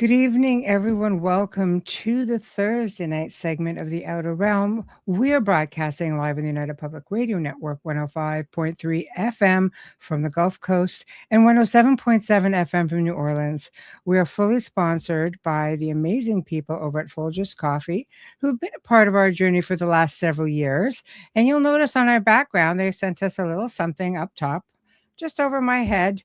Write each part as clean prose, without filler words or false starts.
Good evening, everyone. Welcome to the Thursday night segment of The Outer Realm. We are broadcasting live on the United Public Radio Network, 105.3 FM from the Gulf Coast and 107.7 FM from New Orleans. We are fully sponsored by the amazing people over at Folgers Coffee, who've been a part of our journey for the last several years. And you'll notice on our background, they sent us a little something up top, just over my head,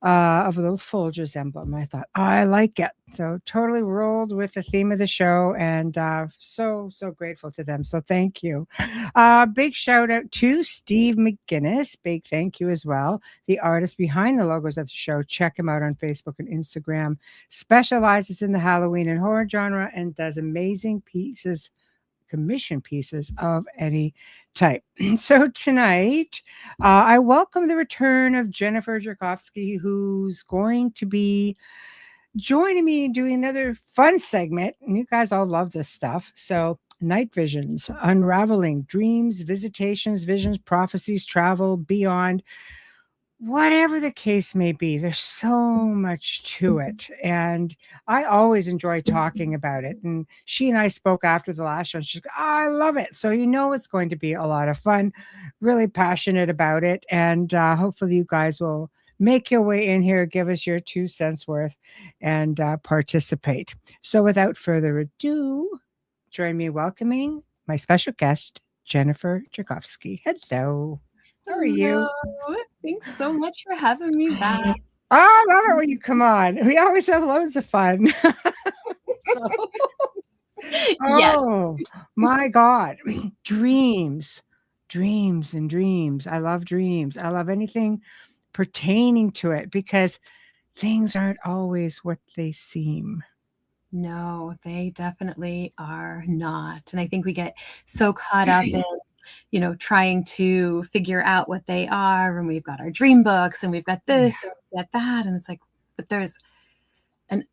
of a little Folgers emblem. I thought, oh, I like it. So totally rolled with the theme of the show, and so grateful to them. So thank you. Big shout out to Steve McGinnis. Big thank you as well. The artist behind the logos of the show. Check him out on Facebook and Instagram. Specializes in the Halloween and horror genre and does amazing pieces, commission pieces of any type. So tonight, I welcome the return of Jennifer Jurkofsky, who's going to be joining me and doing another fun segment. And you guys all love this stuff. So night visions, unraveling dreams, visitations, visions, prophecies, travel, beyond. Whatever the case may be, there's so much to it. And I always enjoy talking about it. And she and I spoke after the last show. She's like, oh, I love it. So you know it's going to be a lot of fun, really passionate about it. And hopefully you guys will make your way in here, give us your 2 cents worth, and participate. So without further ado, join me in welcoming my special guest, Jennifer Jurkofsky. Hello. How are you? Hello. Thanks so much for having me back. Oh, I love it when you come on. We always have loads of fun. Yes. Oh, my God. Dreams, dreams, and dreams. I love dreams. I love anything pertaining to it because things aren't always what they seem. No, they definitely are not. And I think we get so caught up in trying to figure out what they are. And we've got our dream books and we've got this and we've got that. And it's like, but there's an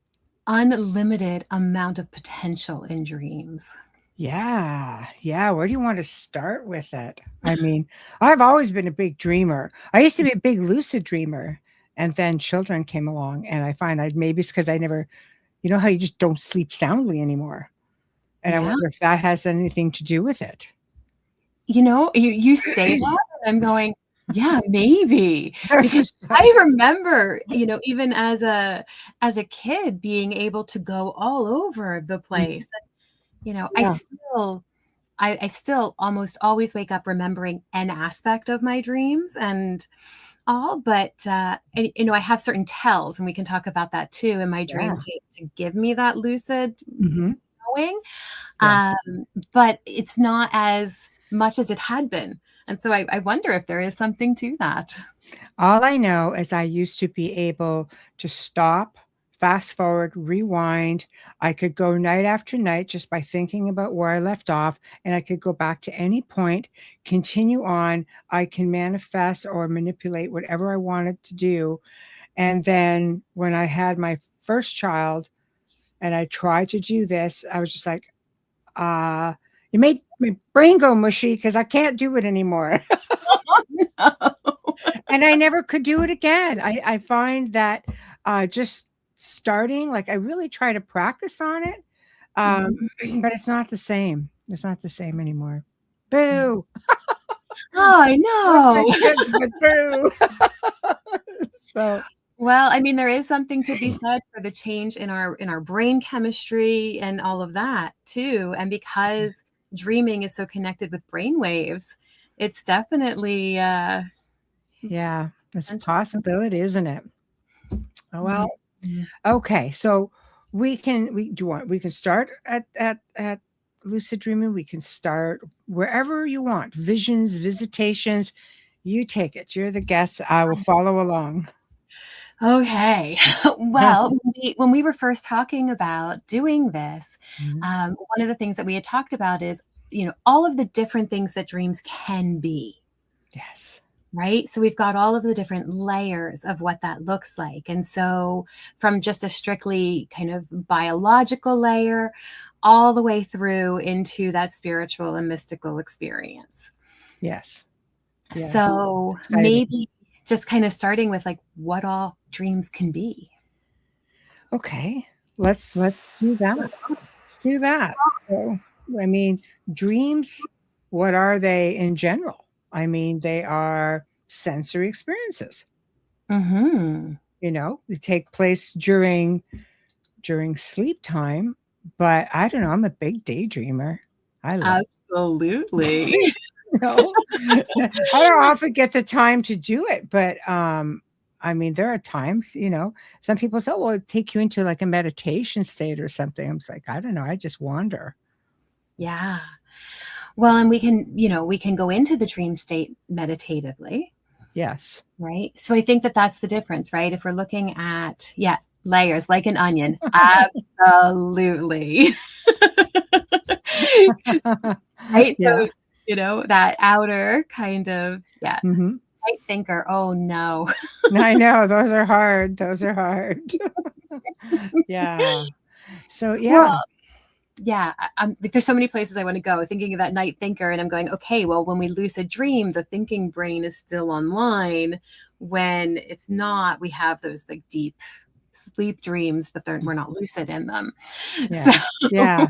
unlimited amount of potential in dreams. Yeah. Where do you want to start with it? I mean, I've always been a big dreamer. I used to be a big lucid dreamer. And then children came along, and I find maybe it's because I never, you know how you just don't sleep soundly anymore. And I wonder if that has anything to do with it. You say that, and I'm going, yeah, maybe. Because I remember, even as a kid being able to go all over the place. Yeah. I still almost always wake up remembering an aspect of my dreams and all, but I have certain tells, and we can talk about that too in my dream to give me that lucid knowing. But it's not as much as it had been. And so I wonder if there is something to that. All I know is I used to be able to stop, fast forward, rewind. I could go night after night just by thinking about where I left off, and I could go back to any point, continue on. I can manifest or manipulate whatever I wanted to do. And then when I had my first child and I tried to do this, I was just like, you made my brain go mushy because I can't do it anymore. No. And I never could do it again. I find that just starting, like I really try to practice on it, but it's not the same. It's not the same anymore. Boo. Oh, I know. Kids, but boo. So. Well, I mean, there is something to be said for the change in our brain chemistry and all of that too. And because dreaming is so connected with brain waves, it's definitely it's a possibility, isn't it? Oh, well, okay. So we can start at lucid dreaming. We can start wherever you want. Visions, visitations, you take it. You're the guest. I will follow along. Okay. Well, when we were first talking about doing this, one of the things that we had talked about is, all of the different things that dreams can be. Yes. Right? So we've got all of the different layers of what that looks like. And so from just a strictly kind of biological layer all the way through into that spiritual and mystical experience. Yes. So maybe just kind of starting with like what all dreams can be. Okay. let's do that. Let's do that. So, I mean, dreams, what are they in general? I mean, they are sensory experiences. Mm-hmm. They take place during sleep time, but I don't know, I'm a big daydreamer. I love Absolutely. I don't often get the time to do it, but I mean, there are times, some people say, well, it take you into like a meditation state or something. I'm just like, I don't know, I just wander. Yeah. Well, and we can go into the dream state meditatively. Yes. Right. So I think that that's the difference, right? If we're looking at, yeah, layers like an onion. Absolutely. Right. Yeah. So, that outer kind of, yeah, Hmm. light thinker. Oh, no. I know those are hard. Those are hard. Yeah. So, yeah. Well, yeah, I'm like, there's so many places I want to go thinking of that night thinker. And I'm going, okay, well, when we lucid dream, the thinking brain is still online. When it's not, we have those like deep sleep dreams, but we're not lucid in them. Yeah. So, Yeah.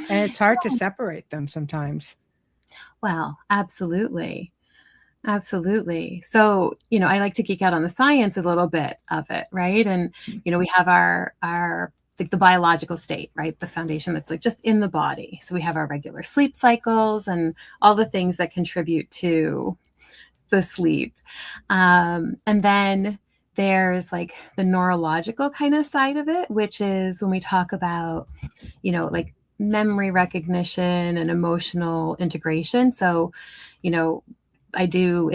And it's hard to separate them sometimes. well, absolutely. Absolutely. So, I like to geek out on the science a little bit of it, right? And, we have our like the biological state, right? The foundation that's like just in the body. So we have our regular sleep cycles and all the things that contribute to the sleep. And then there's like the neurological kind of side of it, which is when we talk about, like memory recognition and emotional integration. So, I do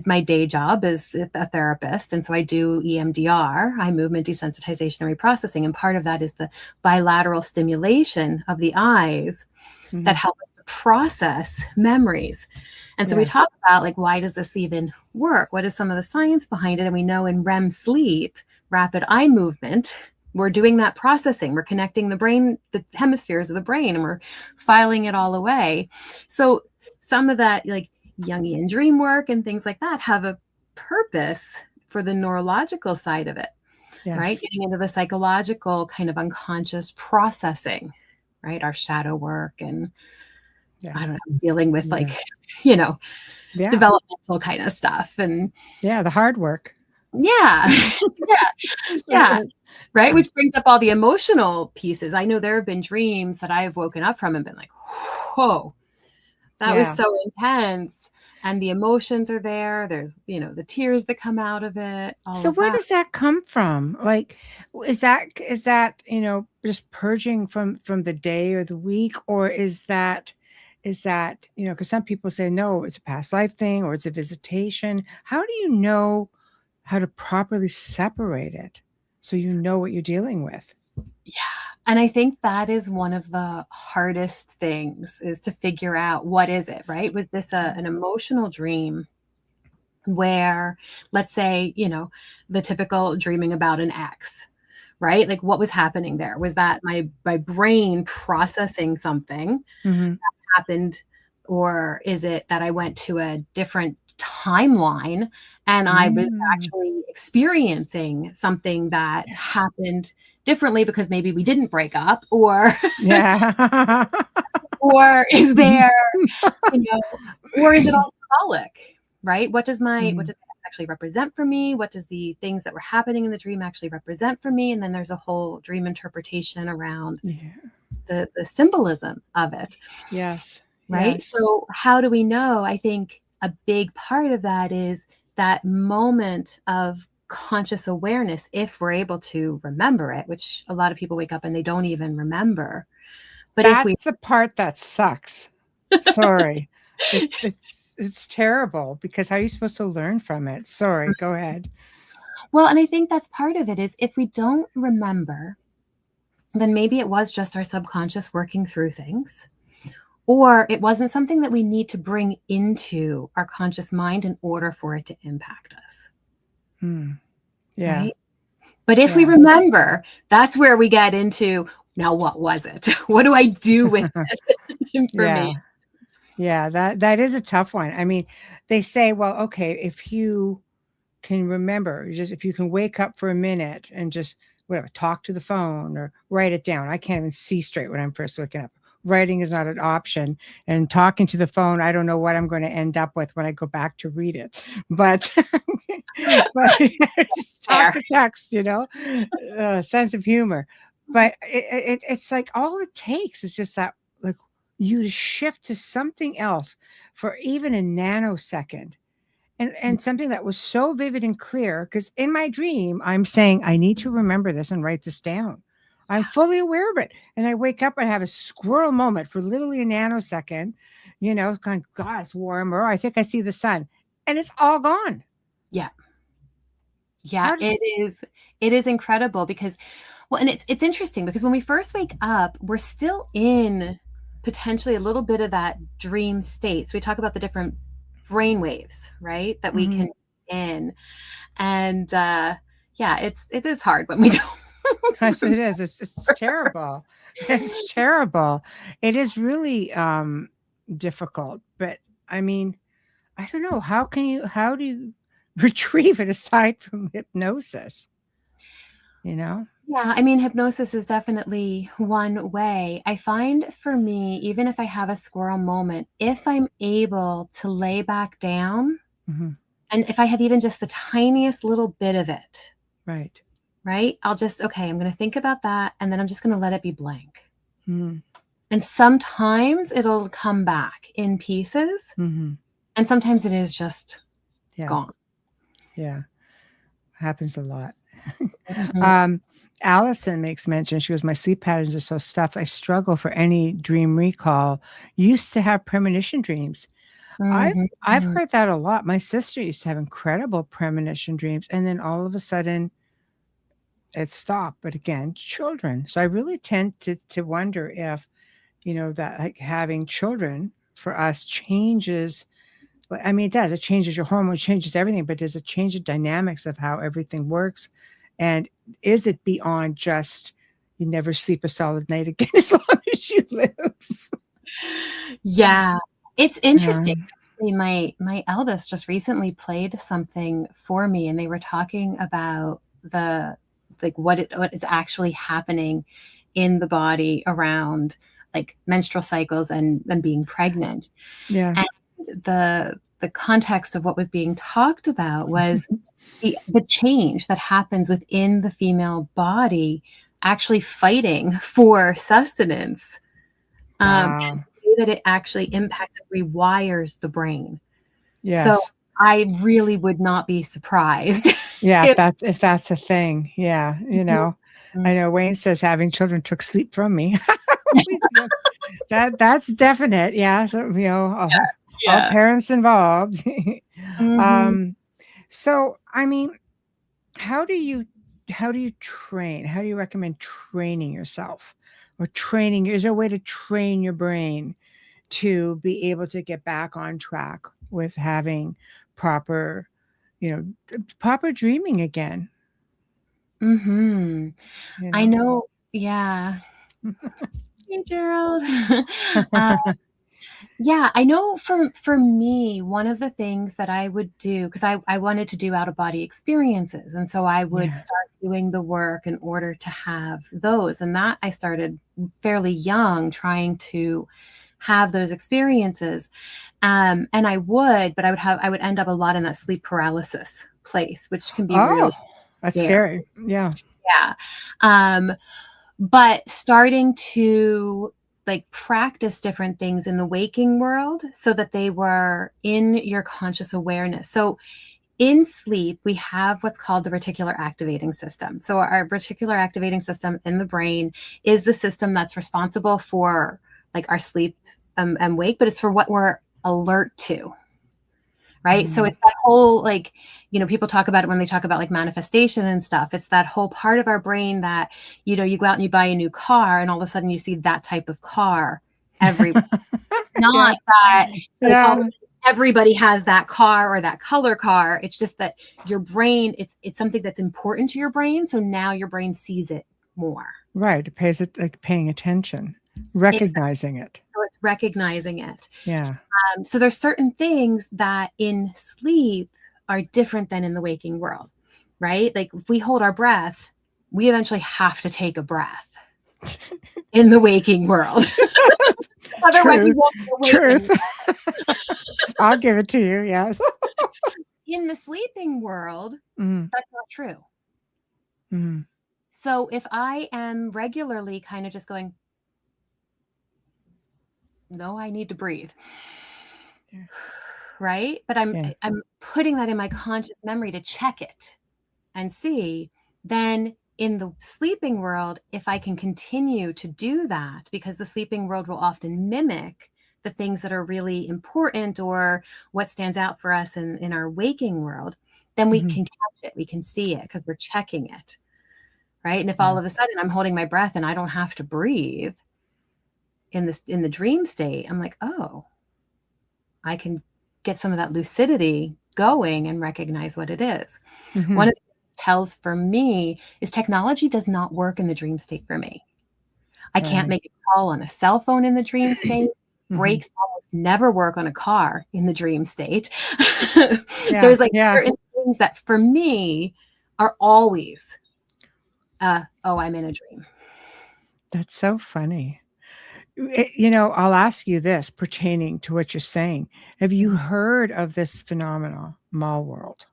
my day job is a therapist. And so I do EMDR, eye movement desensitization and reprocessing. And part of that is the bilateral stimulation of the eyes that help us to process memories. And so we talk about like, why does this even work? What is some of the science behind it? And we know in REM sleep, rapid eye movement, we're doing that processing. We're connecting the brain, the hemispheres of the brain, and we're filing it all away. So some of that, like, Jungian dream work and things like that have a purpose for the neurological side of it, right? Getting into the psychological kind of unconscious processing, right? Our shadow work and I don't know, dealing with like, developmental kind of stuff. And the hard work. Yeah. Yeah. Right. Which brings up all the emotional pieces. I know there have been dreams that I've woken up from and been like, whoa, that was so intense. And the emotions are there. There's, the tears that come out of it. So where does that come from? Like, is that, just purging from the day or the week, or is that, because some people say, no, it's a past life thing, or it's a visitation. How do you know how to properly separate it so you know what you're dealing with? Yeah. And I think that is one of the hardest things, is to figure out, what is it, right? Was this an emotional dream where, let's say, the typical dreaming about an ex, right? Like, what was happening there? Was that my brain processing something that happened? Or is it that I went to a different timeline and I was actually experiencing something that happened differently because maybe we didn't break up, or or is there, or is it all symbolic, right? What does it actually represent for me? What does the things that were happening in the dream actually represent for me? And then there's a whole dream interpretation around the symbolism of it. Yes. Right. Yes. So how do we know? I think a big part of that is that moment of conscious awareness, if we're able to remember it, which a lot of people wake up and they don't even remember. But that's the part that sucks. Sorry. It's terrible, because how are you supposed to learn from it? Sorry, go ahead. Well, and I think that's part of it, is if we don't remember, then maybe it was just our subconscious working through things. Or it wasn't something that we need to bring into our conscious mind in order for it to impact us. Yeah. Right? But if we remember, that's where we get into, now what was it? What do I do with this information? Yeah, that is a tough one. I mean, they say, well, okay, if you can remember, if you can wake up for a minute and just whatever, talk to the phone or write it down. I can't even see straight when I'm first looking up. Writing is not an option. And talking to the phone, I don't know what I'm going to end up with when I go back to read it. But, but just talk to text, sense of humor. But it's like all it takes is just that, like, you to shift to something else for even a nanosecond. And something that was so vivid and clear, because in my dream, I'm saying, I need to remember this and write this down. I'm fully aware of it. And I wake up and have a squirrel moment for literally a nanosecond, kind of, God, it's warmer. I think I see the sun. And it's all gone. Yeah. Yeah, it is incredible because, well, and it's interesting because when we first wake up, we're still in potentially a little bit of that dream state. So we talk about the different brain waves, right? That we can in. And yeah, it is hard when we don't. Yes, it is. It's terrible. It's terrible. It is really difficult. But I mean, I don't know. How do you retrieve it aside from hypnosis? Yeah, I mean, hypnosis is definitely one way. I find for me, even if I have a squirrel moment, if I'm able to lay back down, and if I have even just the tiniest little bit of it, right? I'll just, okay, I'm going to think about that, and then I'm just going to let it be blank. And sometimes it'll come back in pieces, and sometimes it is just gone. Yeah, happens a lot. Allison makes mention, she goes, my sleep patterns are so stuffed. I struggle for any dream recall. Used to have premonition dreams. I've heard that a lot. My sister used to have incredible premonition dreams, and then all of a sudden it stopped. But again, children. So I really tend to wonder if, that like having children for us changes. I mean, it does. It changes your hormones, changes everything, but does it change the dynamics of how everything works? And is it beyond just you never sleep a solid night again as long as you live? Yeah, it's interesting. My eldest just recently played something for me, and they were talking about what is actually happening in the body around like menstrual cycles and being pregnant. Yeah. And the context of what was being talked about was the change that happens within the female body actually fighting for sustenance. And the way that it actually impacts and rewires the brain. Yes. So I really would not be surprised. Yeah, if that's a thing. Yeah, I know Wayne says having children took sleep from me. That's definite. Yeah, so all parents involved. So I mean, how do you train? How do you recommend training yourself, or training? Is there a way to train your brain to be able to get back on track with having proper dreaming again? I know. Yeah. Hey, Gerald. Yeah, I know for me, one of the things that I would do, because I wanted to do out-of-body experiences. And so I would start doing the work in order to have those. And that I started fairly young, trying to have those experiences. And I would end up a lot in that sleep paralysis place, which can be really that's scary. Yeah. Yeah. But starting to like practice different things in the waking world so that they were in your conscious awareness. So in sleep, we have what's called the reticular activating system. So our reticular activating system in the brain is the system that's responsible for like our sleep and wake, but it's for what we're alert to. Right. So it's that whole, like, people talk about it when they talk about like manifestation and stuff. It's that whole part of our brain that, you go out and you buy a new car and all of a sudden you see that type of car everywhere. It's not that everybody has that car or that color car. It's just that your brain, it's something that's important to your brain. So now your brain sees it more. Right. It pays it, like paying attention, recognizing it. So it's recognizing it. Yeah. So there's certain things that in sleep are different than in the waking world, right? Like if we hold our breath, we eventually have to take a breath in the waking world. Otherwise, we won't be awake. Truth. I'll give it to you. Yes. In the sleeping world, that's not true. So if I am regularly kind of just going, no, I need to breathe. Yeah. Right? But I'm putting that in my conscious memory to check it and see. Then in the sleeping world, if I can continue to do that, because the sleeping world will often mimic the things that are really important or what stands out for us in our waking world, then we can catch it. We can see it because we're checking it. Right? And if all of a sudden I'm holding my breath and I don't have to breathe in the dream state, I'm like, oh, I can get some of that lucidity going and recognize what it is. One of the tells for me is technology does not work in the dream state for me. I can't make a call on a cell phone in the dream state. Brakes almost never work on a car in the dream state. There's like certain things that for me are always, oh, I'm in a dream. That's so funny. You know, I'll ask you this pertaining to what you're saying. Have you heard of this phenomenon, mall world?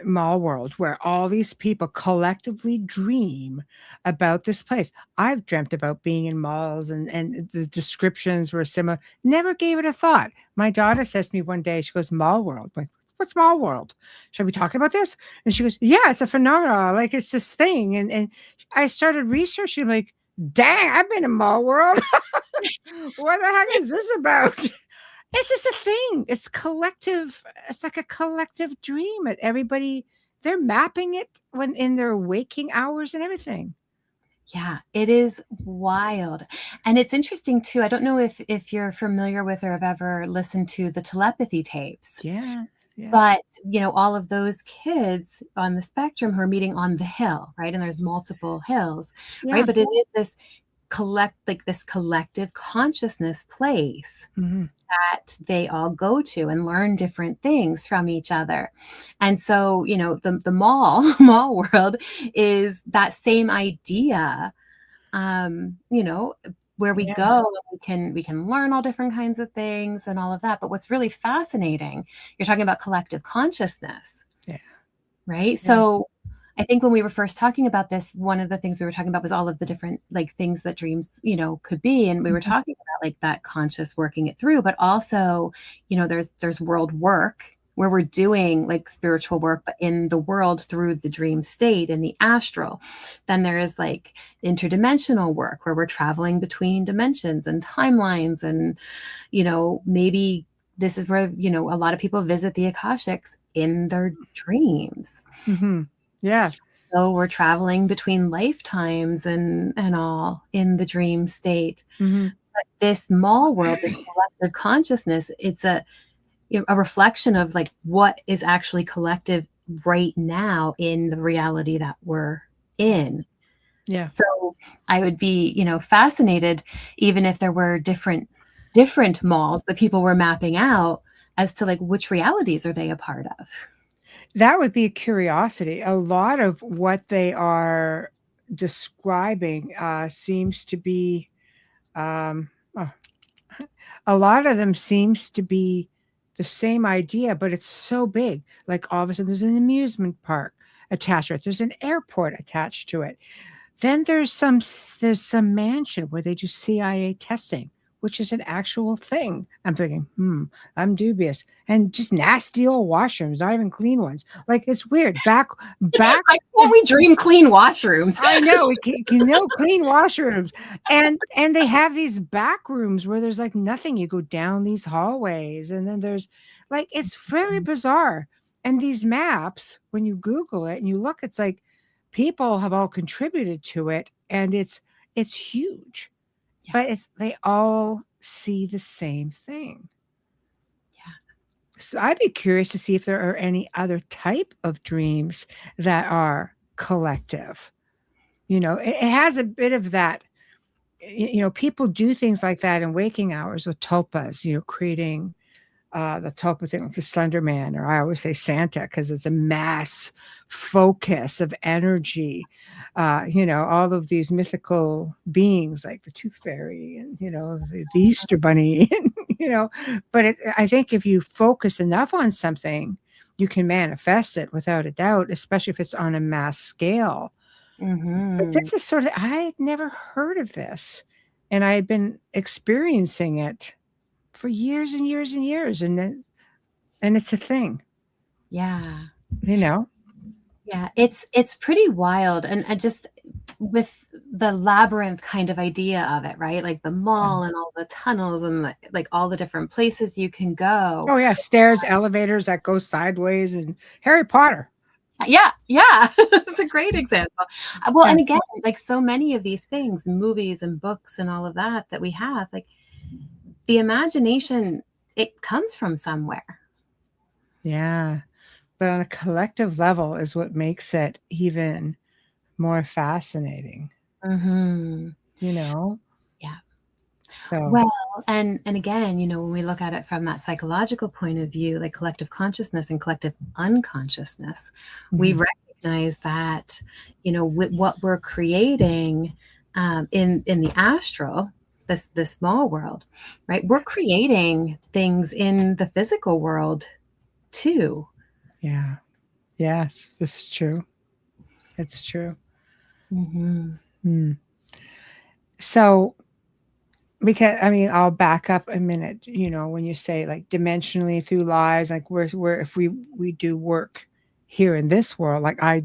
Mall world, where all these people collectively dream about this place. I've dreamt about being in malls and the descriptions were similar. Never gave it a thought. My daughter says to me one day, she goes, mall world. I'm like, what's mall world? Should we talk about this? And she goes, yeah, it's a phenomenon. Like it's this thing. And I started researching, like, dang, I've been in mall world. What the heck is this about? It's just a thing. It's collective. It's like a collective dream. And everybody, they're mapping it when in their waking hours and everything. Yeah, it is wild. And it's interesting too. I don't know if you're familiar with or have ever listened to the telepathy tapes. Yeah. But, you know, all of those kids on the spectrum who are meeting on the hill, right? And there's multiple hills, right? But it is this collective consciousness place that they all go to and learn different things from each other. And so, you know, the mall world is that same idea, you know, where we go, we can learn all different kinds of things and all of that. But what's really fascinating, you're talking about collective consciousness. Yeah. Right. So I think when we were first talking about this, one of the things we were talking about was all of the different like things that dreams, you know, could be. And we were talking about like that conscious working it through, but also, you know, there's world work where we're doing like spiritual work, but in the world through the dream state in the astral. Then there is like interdimensional work where we're traveling between dimensions and timelines. And, you know, maybe this is where, you know, a lot of people visit the Akashics in their dreams. Yeah. So we're traveling between lifetimes and all in the dream state. But this mall world, this collective consciousness, it's a reflection of like what is actually collective right now in the reality that we're in. Yeah. So I would be, you know, fascinated, even if there were different malls that people were mapping out as to like which realities are they a part of. That would be a curiosity. A lot of what they are describing seems to be, a lot of them seems to be the same idea, but it's so big. Like all of a sudden there's an amusement park attached to it. There's an airport attached to it. Then there's some mansion where they do CIA testing, which is an actual thing. I'm thinking, I'm dubious. And just nasty old washrooms, not even clean ones. Like it's weird. Back. Why can't we dream clean washrooms? I know we can no clean washrooms, and they have these back rooms where there's like nothing. You go down these hallways, and then there's like it's very bizarre. And these maps, when you Google it and you look, it's like people have all contributed to it, and it's huge. Yeah. But they all see the same thing. Yeah. So I'd be curious to see if there are any other type of dreams that are collective. You know, it has a bit of that, you know, people do things like that in waking hours with tulpas, you know, creating the telepathy, the Slender Man, or I always say Santa because it's a mass focus of energy. All of these mythical beings like the Tooth Fairy and the Easter Bunny, But I think if you focus enough on something, you can manifest it without a doubt, especially if it's on a mass scale. But this is sort of, I had never heard of this, and I had been experiencing it for years and years and years, and it's a thing. Yeah. Yeah, it's pretty wild, and just with the labyrinth kind of idea of it, right? Like the mall and all the tunnels and like all the different places you can go. Oh yeah, stairs, elevators that go sideways, and Harry Potter. Yeah, it's a great example. Well, and again, like so many of these things, movies and books and all of that we have, like the imagination, it comes from somewhere. Yeah, but on a collective level is what makes it even more fascinating. Yeah. So well, and again, when we look at it from that psychological point of view, like collective consciousness and collective unconsciousness, we recognize that with what we're creating in the astral, this small world, right? We're creating things in the physical world too. Yeah. Yes, this is true. It's true. So, because I'll back up a minute. When you say like dimensionally through lives, like where if we do work here in this world, like I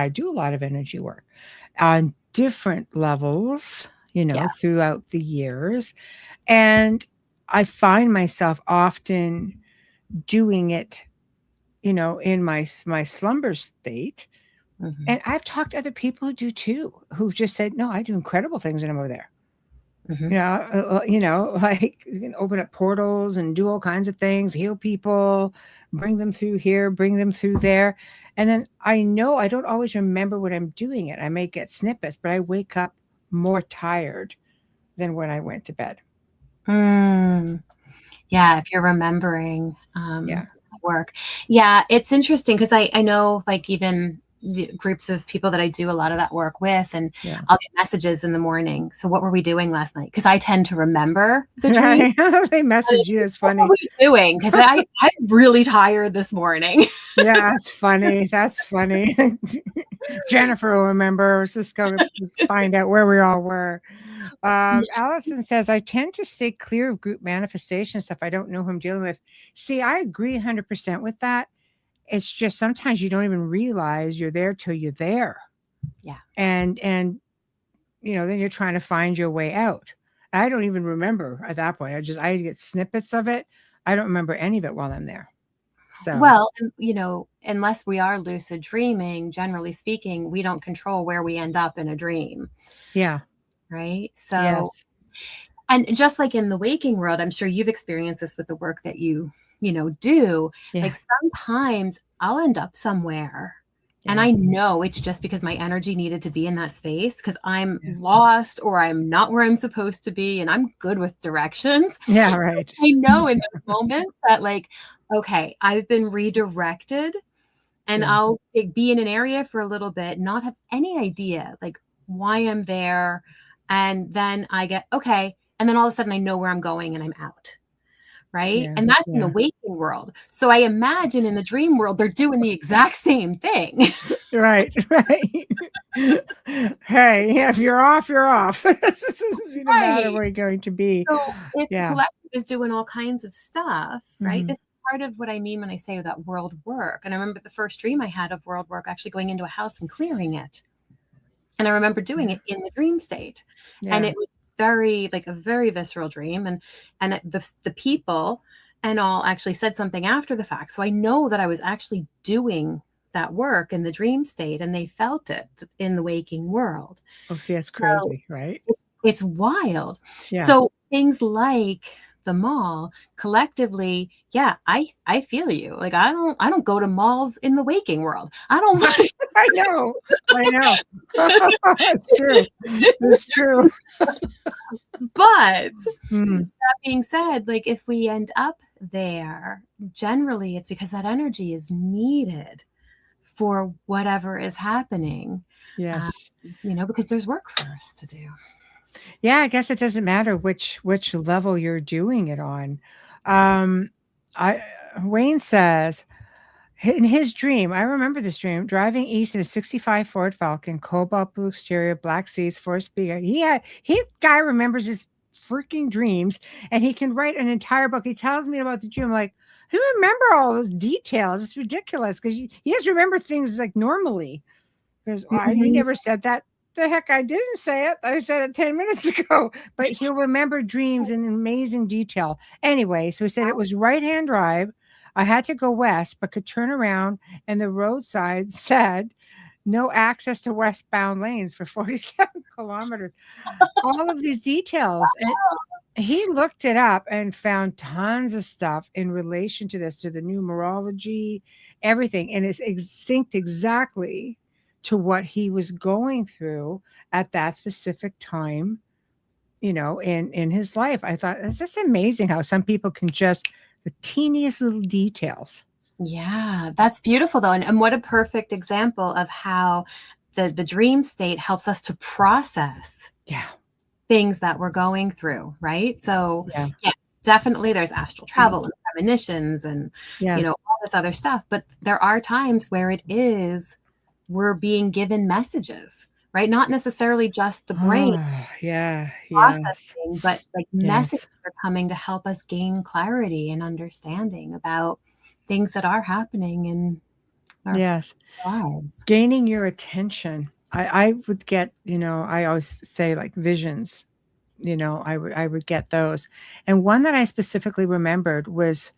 do a lot of energy work on different levels, throughout the years, and I find myself often doing it, in my slumber state. And I've talked to other people who do too, who've just said, no, I do incredible things when I'm over there. Like you can open up portals and do all kinds of things, heal people, bring them through here, bring them through there. And then I know I don't always remember when I'm doing it. I may get snippets, but I wake up more tired than when I went to bed. Yeah, if you're remembering work. Yeah, it's interesting because I know like even groups of people that I do a lot of that work with, and I'll get messages in the morning. So what were we doing last night? Because I tend to remember the dream. They message you. It's funny. What were we doing? Because I'm really tired this morning. Yeah, that's funny. That's funny. Jennifer will remember. Let's just go find out where we all were. Allison says, I tend to stay clear of group manifestation stuff. I don't know who I'm dealing with. See, I agree 100% with that. It's just sometimes you don't even realize you're there till you're there. Yeah. And then you're trying to find your way out. I don't even remember at that point. I get snippets of it. I don't remember any of it while I'm there. So, well, unless we are lucid dreaming, generally speaking, we don't control where we end up in a dream. Yeah. Right. So, and just like in the waking world, I'm sure you've experienced this with the work that you do. Like sometimes I'll end up somewhere and I know it's just because my energy needed to be in that space because I'm lost or I'm not where I'm supposed to be, and I'm good with directions. Yeah, right. So I know in those moments that like, okay, I've been redirected, and I'll be in an area for a little bit, not have any idea like why I'm there. And then I get, okay. And then all of a sudden I know where I'm going and I'm out. Right. And that's in the waking world. So I imagine in the dream world, they're doing the exact same thing. Right. Hey, if you're off, you're off. This doesn't matter where you're going to be. So if the collective is doing all kinds of stuff, right? This is part of what I mean when I say that world work. And I remember the first dream I had of world work, actually going into a house and clearing it. And I remember doing it in the dream state. And it was a very visceral dream, and the people and all actually said something after the fact, so I know that I was actually doing that work in the dream state, and they felt it in the waking world. Oh, see, that's crazy, right? It's wild. So things like the mall collectively, I feel you. Like I don't go to malls in the waking world. I don't. I know. It's true. It's true. But Mm. that being said, like if we end up there, generally it's because that energy is needed for whatever is happening. Yes. Because there's work for us to do. Yeah, I guess it doesn't matter which level you're doing it on. Um, I Wayne says in his dream, I remember this dream, driving east in a 65 Ford Falcon, cobalt blue exterior, black seats, four speaker. He guy remembers his freaking dreams and he can write an entire book. He tells me about the dream. I'm like, I don't remember all those details. It's ridiculous because he doesn't remember things like normally. Because you never said that. The heck, I didn't say it. I said it 10 minutes ago. But he'll remember dreams in amazing detail. Anyway, so he said it was right-hand drive. I had to go west, but could turn around, and the roadside said no access to westbound lanes for 47 kilometers. All of these details. And he looked it up and found tons of stuff in relation to this, to the numerology, everything. And it's synced exactly to what he was going through at that specific time, in his life. I thought it's just amazing how some people can just the teeniest little details. Yeah, that's beautiful though. And what a perfect example of how the dream state helps us to process Yeah. things that we're going through, right? So Yeah. yes, definitely there's astral travel and premonitions and Yeah. All this other stuff. But there are times where we're being given messages, right? Not necessarily just the brain Yeah. processing, but like Yes. messages are coming to help us gain clarity and understanding about things that are happening in our Yes. lives. Gaining your attention. I would get, I always say like visions, I would get those. And one that I specifically remembered was,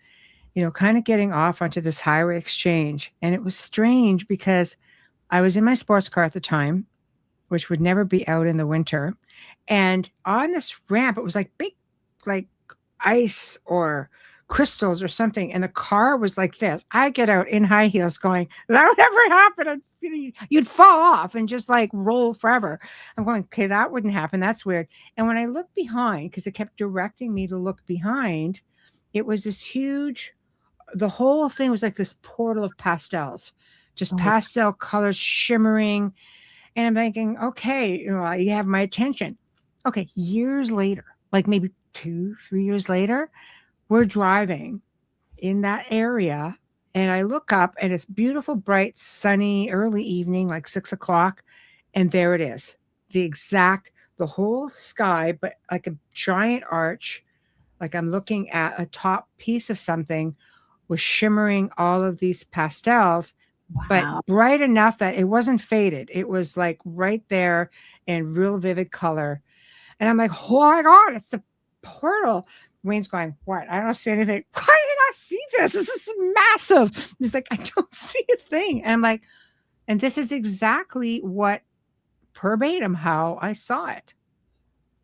kind of getting off onto this highway exchange. And it was strange because I was in my sports car at the time, which would never be out in the winter. And on this ramp, it was like big, like ice or crystals or something. And the car was like this. I get out in high heels going, that would never happen. You'd fall off and just like roll forever. I'm going, okay, that wouldn't happen. That's weird. And when I looked behind, because it kept directing me to look behind, it was this huge, the whole thing was like this portal of pastels, just Oh, pastel colors shimmering. And I'm thinking, okay, you have my attention. Okay, years later, like maybe 2, 3 years later, we're driving in that area. And I look up and it's beautiful, bright, sunny, early evening, like 6 o'clock. And there it is. The whole sky, but like a giant arch, like I'm looking at a top piece of something was shimmering all of these pastels, but wow. bright enough that it wasn't faded. It was like right there in real vivid color. And I'm like, oh my God, it's a portal. Wayne's going, what? I don't see anything. Why did I not see this? This is massive. He's like, I don't see a thing. And I'm like, and this is exactly what verbatim how I saw it.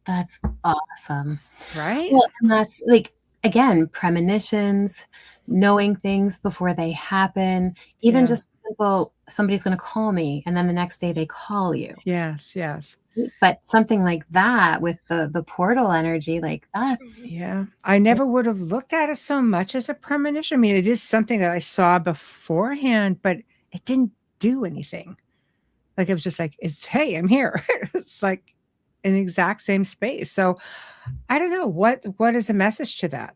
That's awesome. Right? Well, and that's like, again, premonitions, knowing things before they happen, even Yeah. just simple, somebody's going to call me, and then the next day they call you. Yes. Yes. But something like that with the portal energy, like that's Yeah. I never would have looked at it so much as a premonition. I mean, it is something that I saw beforehand, but it didn't do anything. Like it was just like, hey, I'm here. It's like in the exact same space. So I don't know what is the message to that,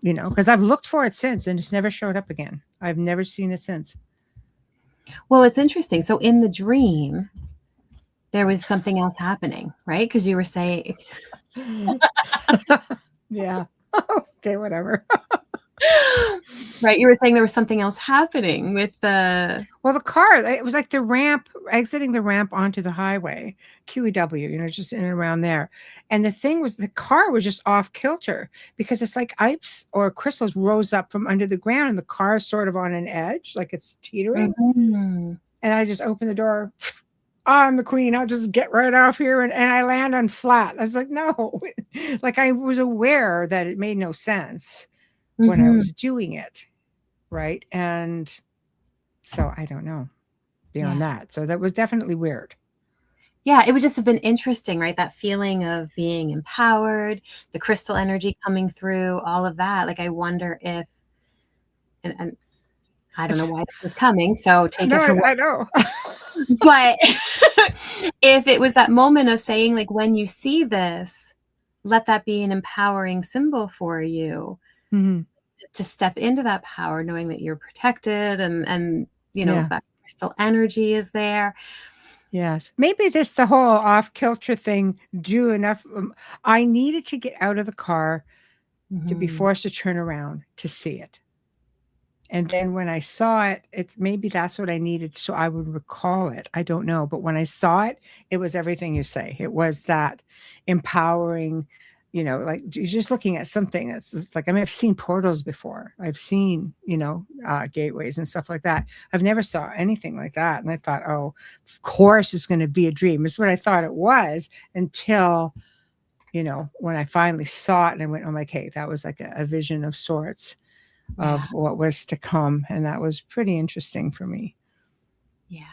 because I've looked for it since and it's never showed up again. I've never seen it since. well, it's interesting. So in the dream, there was something else happening, right? Because you were saying, Yeah. Okay, whatever. right? You were saying there was something else happening with the. Well, the car, it was like the ramp, exiting the ramp onto the highway, QEW, just in and around there. And the thing was, the car was just off kilter because it's like ice or crystals rose up from under the ground and the car is sort of on an edge, like it's teetering. Mhm. And I just opened the door. I'm the queen. I'll just get right off here. And I land on flat. I was like, no. Like I was aware that it made no sense when I was doing it. Right. And so I don't know beyond Yeah. that. So that was definitely weird. Yeah, it would just have been interesting, right? That feeling of being empowered, the crystal energy coming through, all of that. Like, I wonder if, and I don't It's, know why this was coming, so take no, it for what, I know. but if it was that moment of saying, like, when you see this, let that be an empowering symbol for you Mhm. to step into that power, knowing that you're protected and Yeah. that crystal energy is there. Yes. Maybe just the whole off kilter thing drew enough. I needed to get out of the car to be Mhm. forced to turn around to see it. And then when I saw it, it's maybe that's what I needed so I would recall it. I don't know. But when I saw it, it was everything you say. It was that empowering, like you're just looking at something that's it's like, I mean, I've seen portals before. I've seen, gateways and stuff like that. I've never saw anything like that. And I thought, oh, of course it's going to be a dream. It's what I thought it was until, when I finally saw it and I went, oh my, okay, that was like a vision of sorts Yeah. of what was to come. And that was pretty interesting for me. Yeah.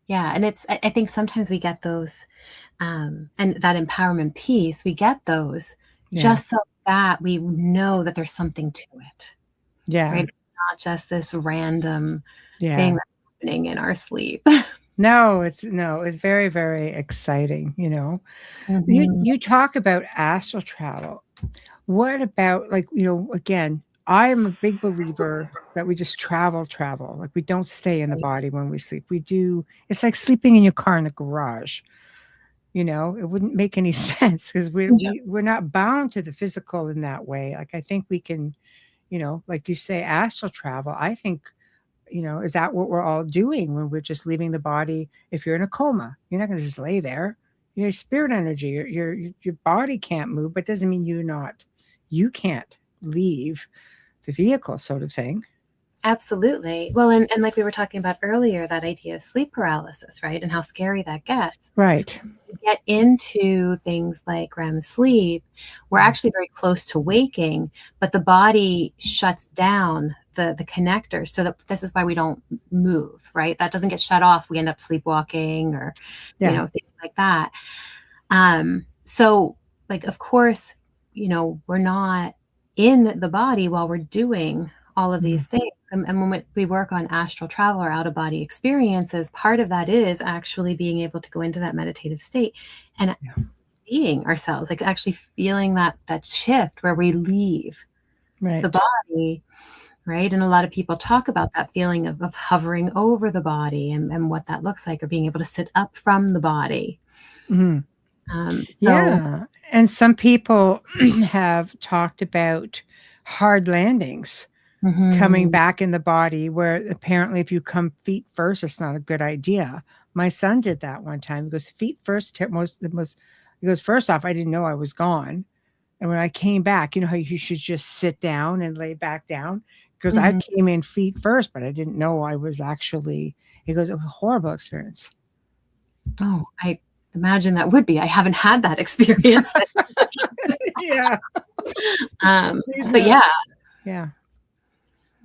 Yeah. And I think sometimes we get those, and that empowerment piece, we get those Yeah. just so that we know that there's something to it, Yeah. right? Not just this random thing Yeah. that's happening in our sleep. It's very, very exciting. You Mhm. you talk about astral travel. What about like, again, I am a big believer that we just travel. Like we don't stay in the body when we sleep. We do, it's like sleeping in your car in the garage. It wouldn't make any sense because we're not bound to the physical in that way. Like I think we can, like you say, astral travel. I think, is that what we're all doing when we're just leaving the body? If you're in a coma, you're not going to just lay there. Your spirit energy, your body can't move, but doesn't mean you can't leave the vehicle, sort of thing. Absolutely. Well, and like we were talking about earlier, that idea of sleep paralysis, right? And how scary that gets. Right. Get into things like REM sleep, we're actually very close to waking, but the body shuts down the connectors. So that this is why we don't move, right? That doesn't get shut off. We end up sleepwalking or, Yeah. things like that. So like, of course, we're not in the body while we're doing all of Mhm. these things. And when we work on astral travel or out of body experiences, part of that is actually being able to go into that meditative state and Yeah. seeing ourselves, like actually feeling that shift where we leave the Right. body, right? And a lot of people talk about that feeling of hovering over the body and what that looks like, or being able to sit up from the body. Mhm. So, Yeah. And some people have talked about hard landings coming mhm, back in the body where apparently if you come feet first, it's not a good idea. My son did that one time. He goes, feet first, he goes, first off, I didn't know I was gone. And when I came back, you know how you should just sit down and lay back down? Because I mhm. came in feet first, but I didn't know I was actually, he goes, it was a horrible experience. Oh, I imagine that would be. I haven't had that experience. Yeah. Um, He's but not, yeah.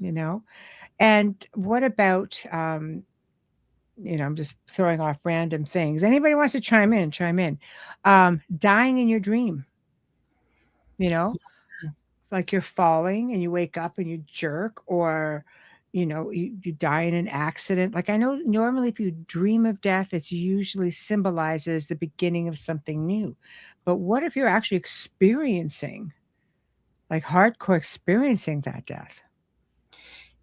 yeah, And what about I'm just throwing off random things. Anybody wants to chime in, chime in. Dying in your dream, you know, like you're falling and you wake up and you jerk, or you die in an accident. Like I know normally if you dream of death, it's usually symbolizes the beginning of something new. But what if you're actually experiencing, like hardcore experiencing that death?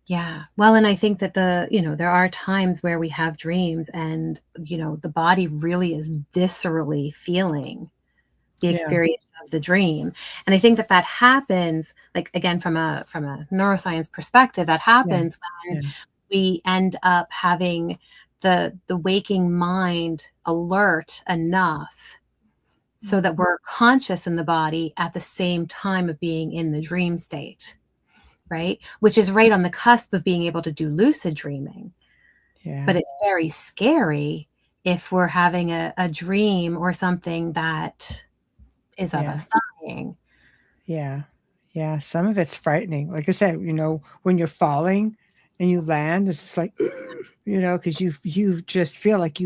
Yeah. Well, and I think that there are times where we have dreams and, the body really is viscerally feeling the Yeah. experience of the dream. And I think that that happens, like, again, from a neuroscience perspective, that Yeah. happens when Yeah. we end up having the waking mind alert enough so that we're conscious in the body at the same time of being in the dream state, right? Which is right on the cusp of being able to do lucid dreaming. But Yeah. it's very scary if we're having a dream or something that is of Yeah. us dying. Yeah. Yeah. Some of it's frightening. Like I said, when you're falling and you land, it's just like, because you just feel like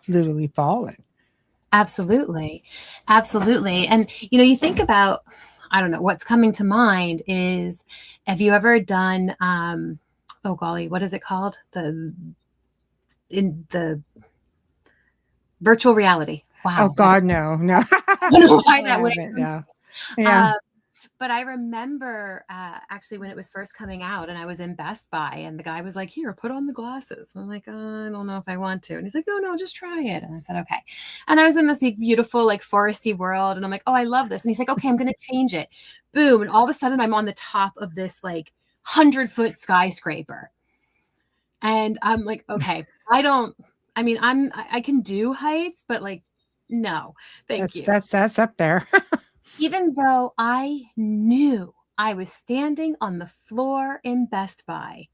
literally fallen. Absolutely. Absolutely. And, you think about, I don't know, what's coming to mind is, have you ever done, oh golly, what is it called? In the virtual reality. Wow. Oh God, no. I don't know why I that would. haven't, no. Yeah. But I remember actually when it was first coming out and I was in Best Buy and the guy was like, here, put on the glasses. I'm like, I don't know if I want to. And he's like, no, just try it. And I said, okay. And I was in this beautiful, like foresty world. And I'm like, oh, I love this. And he's like, okay, I'm going to change it. Boom. And all of a sudden I'm on the top of this like 100-foot skyscraper. And I'm like, okay, I can do heights, but like, no, thank you. That's up there. Even though I knew I was standing on the floor in Best Buy,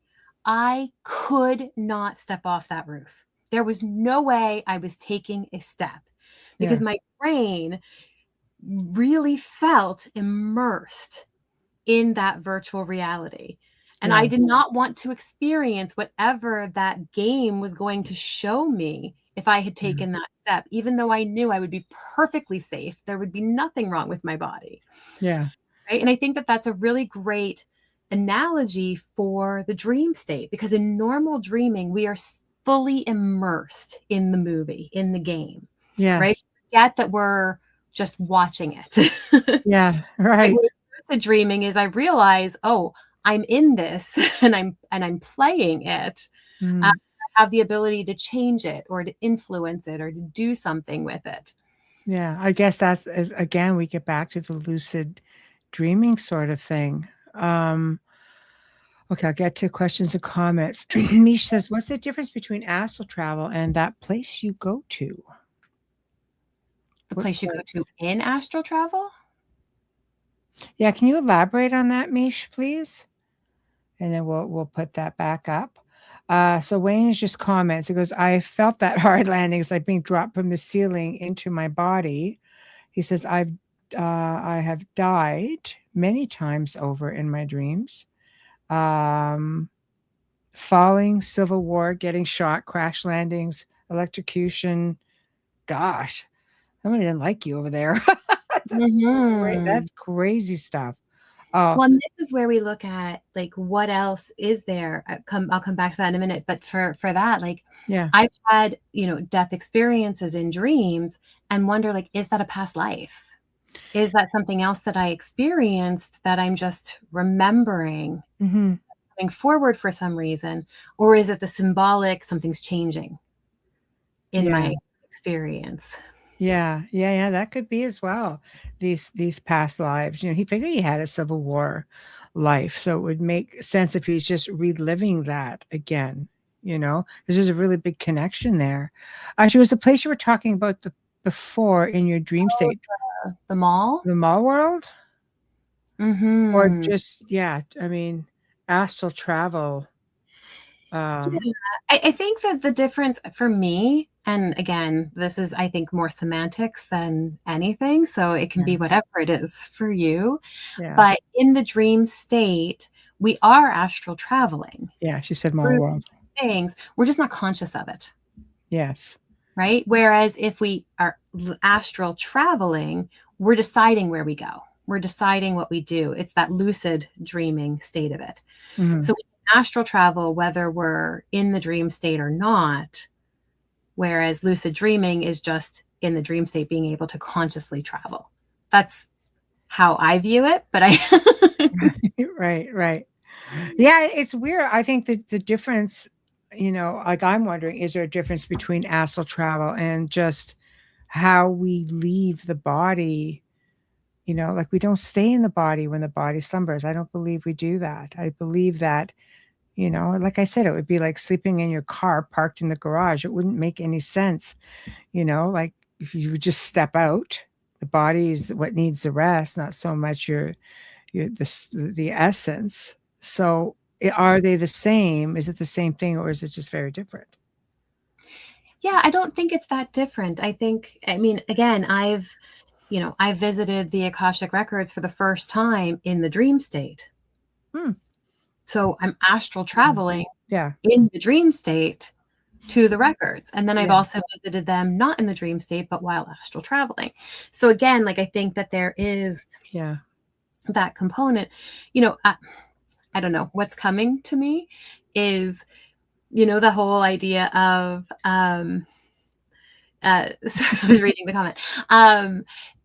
I could not step off that roof. There was no way I was taking a step because my brain really felt immersed in that virtual reality. And I did not want to experience whatever that game was going to show me if I had taken that step, even though I knew I would be perfectly safe. There would be nothing wrong with my body. Yeah. Right. And I think that that's a really great analogy for the dream state, because in normal dreaming, we are fully immersed in the movie, in the game. Yes. Right. Forget that we're just watching it. Yeah. Right. What lucid dreaming is, I realize, oh, I'm in this and I'm playing it. I have the ability to change it or to influence it or to do something with it. Yeah, I guess that's again, we get back to the lucid dreaming sort of thing. Okay, I'll get to questions and comments. Mish says, what's the difference between astral travel and that place you go to? The place you go to in astral travel? Yeah, can you elaborate on that, Mish, please? And then we'll put that back up. So Wayne just comments. He goes, I felt that hard landing. It's like being dropped from the ceiling into my body. He says, I have died many times over in my dreams. Falling, civil war, getting shot, crash landings, electrocution. Gosh, somebody didn't like you over there. That's crazy stuff. Well, and this is where we look at like what else is there. I'll come back to that in a minute. But for that, like, I've had death experiences in dreams and wonder, like, is that a past life? Is that something else that I experienced that I'm just remembering coming forward for some reason, or is it the symbolic something's changing in my experience? Yeah, that could be as well. These past lives, he figured he had a Civil War life, so it would make sense if he's just reliving that again. Because there's a really big connection there. Actually, it was the place you were talking about before in your dream state, the mall world, or just astral travel. I think that the difference for me, and again, this is, I think, more semantics than anything, so it can be whatever it is for you. But in the dream state, we are astral traveling. Yeah, she said mall world. Things, we're just not conscious of it. Yes. Right? Whereas if we are astral traveling, we're deciding where we go. We're deciding what we do. It's that lucid dreaming state of it. So we can astral travel whether we're in the dream state or not, whereas lucid dreaming is just in the dream state being able to consciously travel. That's how I view it, but Right. Yeah, it's weird. I think that the difference, like I'm wondering, is there a difference between astral travel and just how we leave the body? Like we don't stay in the body when the body slumbers. I don't believe we do that. I believe that, like I said, it would be like sleeping in your car parked in the garage. It wouldn't make any sense. Like if you would just step out, the body is what needs the rest, not so much the essence. So are they the same? Is it the same thing, or is it just very different? Yeah, I don't think it's that different. Again, I've visited the Akashic records for the first time in the dream state. So I'm astral traveling in the dream state, to the records. And then I've Yeah. also visited them not in the dream state, but while astral traveling. So again, like I think that there is Yeah. that component. I don't know, what's coming to me is, the whole idea of so I was reading the comment.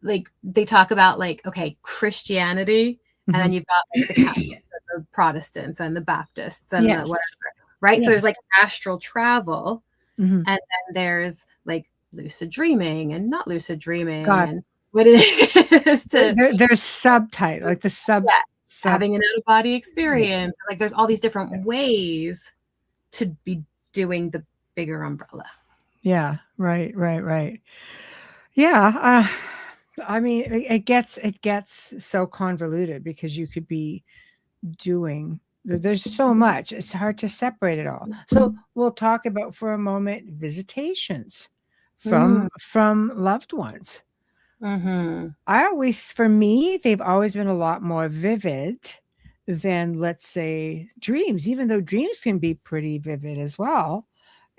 Like they talk about like, okay, Christianity, and then you've got like the Catholics, the Protestants and the Baptists and the Yes. whatever, right? Yeah. So there's like astral travel, Mhm. and then there's like lucid dreaming and not lucid dreaming, God. and what it is to There's subtype, like the sub yeah, sub. having an out of body Yeah. experience. Like there's all these different Yeah. ways to be doing the bigger umbrella. Yeah. Right. Yeah. I mean, it gets so convoluted because you could be doing. There's so much. It's hard to separate it all. So we'll talk about for a moment visitations from loved ones. For me, they've always been a lot more vivid than, let's say, dreams, even though dreams can be pretty vivid as well.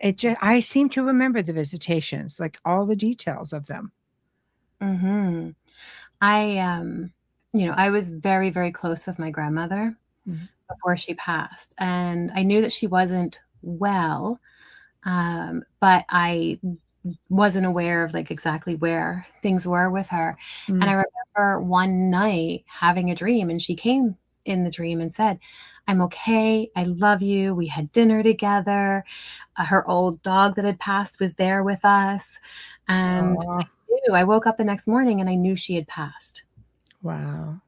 I seem to remember the visitations, like all the details of them. I was very, very close with my grandmother before she passed, and I knew that she wasn't well, but I wasn't aware of like exactly where things were with her. And I remember one night having a dream, and she came in the dream and said, "I'm okay. I love you. We had dinner together. Her old dog that had passed was there with us." And I woke up the next morning and I knew she had passed. Wow.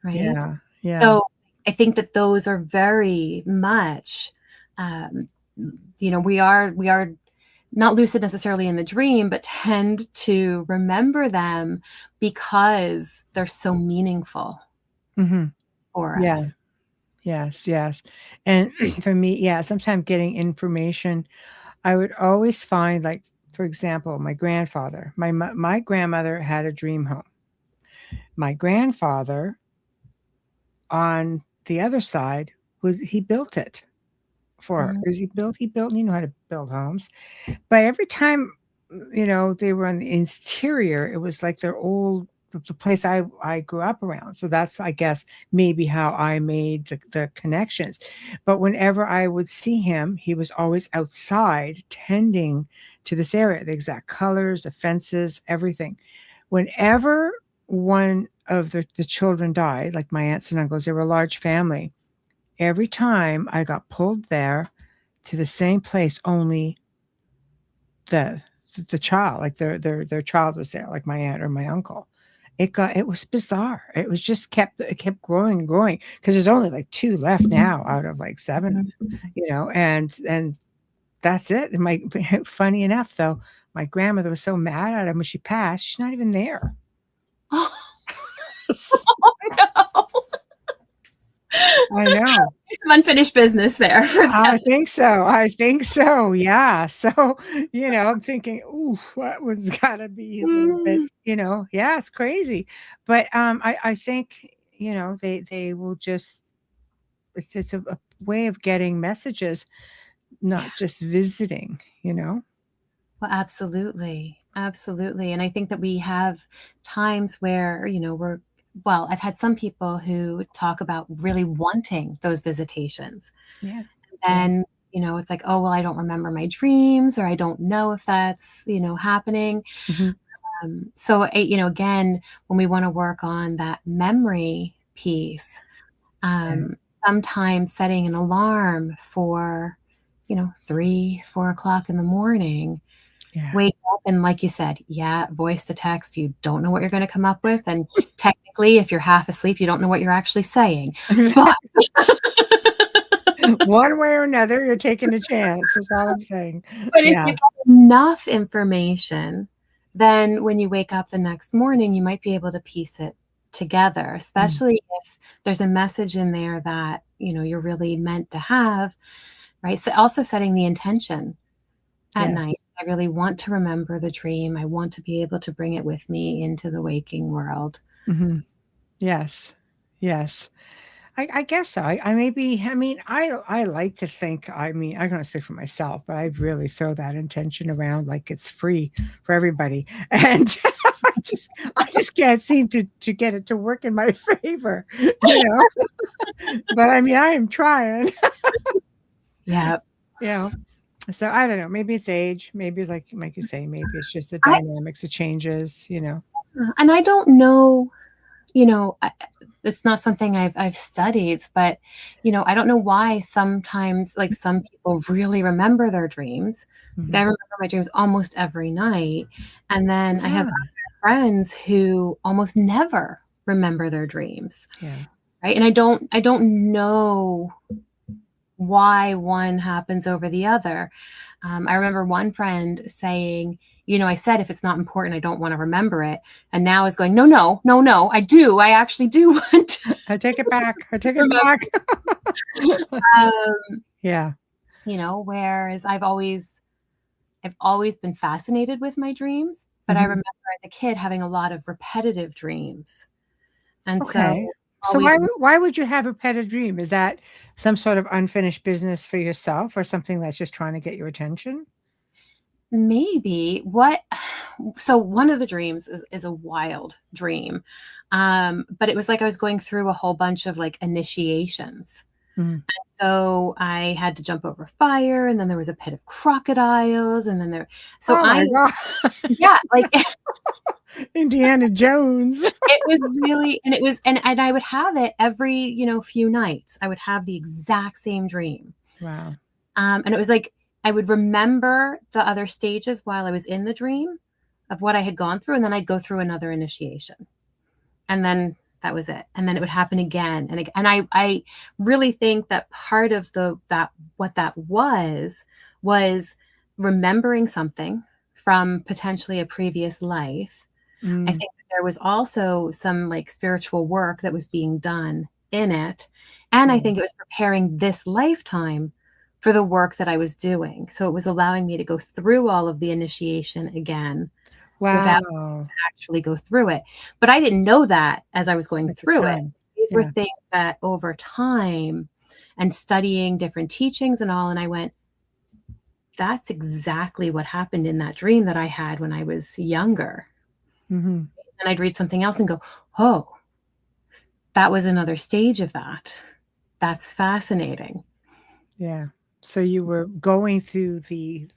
Right. Yeah. So I think that those are very much, we are not lucid necessarily in the dream, but tend to remember them because they're so meaningful for us. Yes. And for me, sometimes getting information, I would always find, like, for example, my grandfather, my grandmother had a dream home. My grandfather on the other side he built it for her. Because he built, you know how to build homes. But every time, they were on the interior, it was like their old, the place I grew up around. So that's, I guess, maybe how I made the connections. But whenever I would see him, he was always outside tending to this area, the exact colors, the fences, everything. Whenever one of the children died, like my aunts and uncles, they were a large family. Every time I got pulled there to the same place, only the child, like their child was there, like my aunt or my uncle. It was bizarre. It was just it kept growing and growing because there's only like 2 left now out of like 7, and that's it. Funny enough though, my grandmother was so mad at him when she passed. She's not even there. Oh no. I know. Some unfinished business there. I think so. Yeah. So, I'm thinking, ooh, what was gotta be a little bit, it's crazy. But I think, they will just, it's a way of getting messages, not just visiting, Well, absolutely. Absolutely. And I think that we have times where, I've had some people who talk about really wanting those visitations. Yeah. And it's like, oh, well, I don't remember my dreams, or I don't know if that's, happening. So, again, when we want to work on that memory piece, sometimes setting an alarm for, 3, 4 o'clock in the morning, wake up and, like you said, voice to text. You don't know what you're going to come up with. And technically, if you're half asleep, you don't know what you're actually saying. But one way or another, you're taking a chance. That's all I'm saying. But if you get enough information, then when you wake up the next morning, you might be able to piece it together, especially if there's a message in there that, you're really meant to have, right? So also setting the intention at night. I really want to remember the dream. I want to be able to bring it with me into the waking world. Yes. I guess so. I like to think, I'm going to speak for myself, but I really throw that intention around like it's free for everybody. And I just can't seem to get it to work in my favor, but I am trying. Yeah. So I don't know, maybe it's age, maybe like you say, maybe it's just the dynamics of changes. And I don't know, it's not something I've studied, but, I don't know why sometimes, like, some people really remember their dreams. Mhm. Like, I remember my dreams almost every night. And then I have other friends who almost never remember their dreams. Yeah. Right. And I don't know why one happens over the other. I remember one friend saying, I said, if it's not important, I don't want to remember it. And now is going, no, I do. I actually do want to. I take it back. Yeah. Whereas I've always been fascinated with my dreams, but I remember as a kid having a lot of repetitive dreams. And so why would you have a repetitive dream? Is that some sort of unfinished business for yourself, or something that's just trying to get your attention? Maybe. So one of the dreams is a wild dream. But it was like I was going through a whole bunch of like initiations. Mm. So I had to jump over fire, and then there was a pit of crocodiles, and then my God. Yeah, like Indiana Jones. It was really, and I would have it every, few nights. I would have the exact same dream. Wow. And it was like, I would remember the other stages while I was in the dream of what I had gone through. And then I'd go through another initiation. And then that was it. And then it would happen again and again. And I really think that part of what that was remembering something from potentially a previous life. I think that there was also some like spiritual work that was being done in it. And I think it was preparing this lifetime for the work that I was doing. So it was allowing me to go through all of the initiation again. Wow. Without actually go through it. But I didn't know that as I was going through it. These were things that over time and studying different teachings and all, and I went, that's exactly what happened in that dream that I had when I was younger. And I'd read something else and go, oh, that was another stage of that. That's fascinating. Yeah. So you were going through the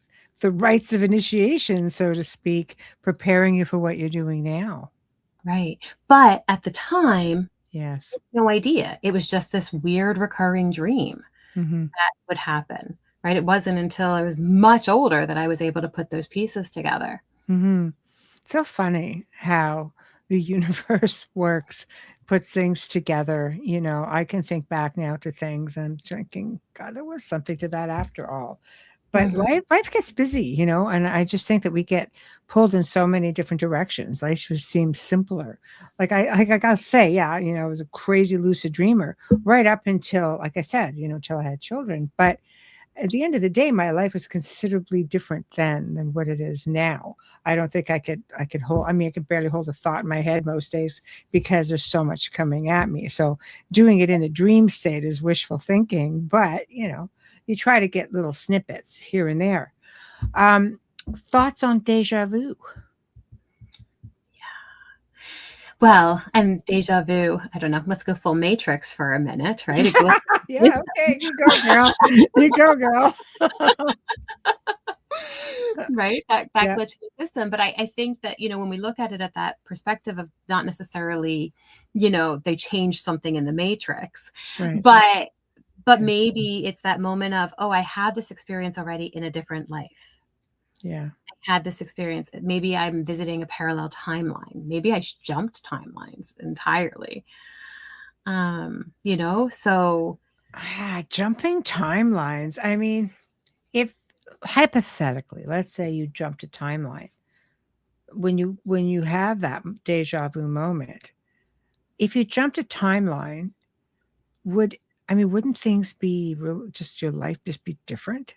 rites of initiation, so to speak, preparing you for what you're doing now. Right. But at the time, yes, no idea. It was just this weird recurring dream that would happen. Right. It wasn't until I was much older that I was able to put those pieces together. So funny how the universe works, puts things together. I can think back now to things and I'm thinking, God, there was something to that after all. But life gets busy, and I just think that we get pulled in so many different directions. Life just seems simpler. Like I gotta say, I was a crazy lucid dreamer right up until, like I said, until I had children. But at the end of the day, my life was considerably different then than what it is now. I don't think I could hold, I could barely hold a thought in my head most days because there's so much coming at me. So doing it in a dream state is wishful thinking, but you try to get little snippets here and there. Thoughts on deja vu? Well, and deja vu, I don't know. Let's go full Matrix for a minute, right? Yeah, okay. You go, girl. You go, girl. Right? That glitch in the system. But I think that, when we look at it at that perspective of not necessarily, they changed something in the Matrix, right. But maybe it's that moment of, oh, I had this experience already in a different life. Yeah. I had this experience. Maybe I'm visiting a parallel timeline. Maybe I jumped timelines entirely. So. Jumping timelines. If hypothetically, let's say you jumped a timeline, when you have that deja vu moment, if you jumped a timeline, wouldn't things be real, just your life just be different?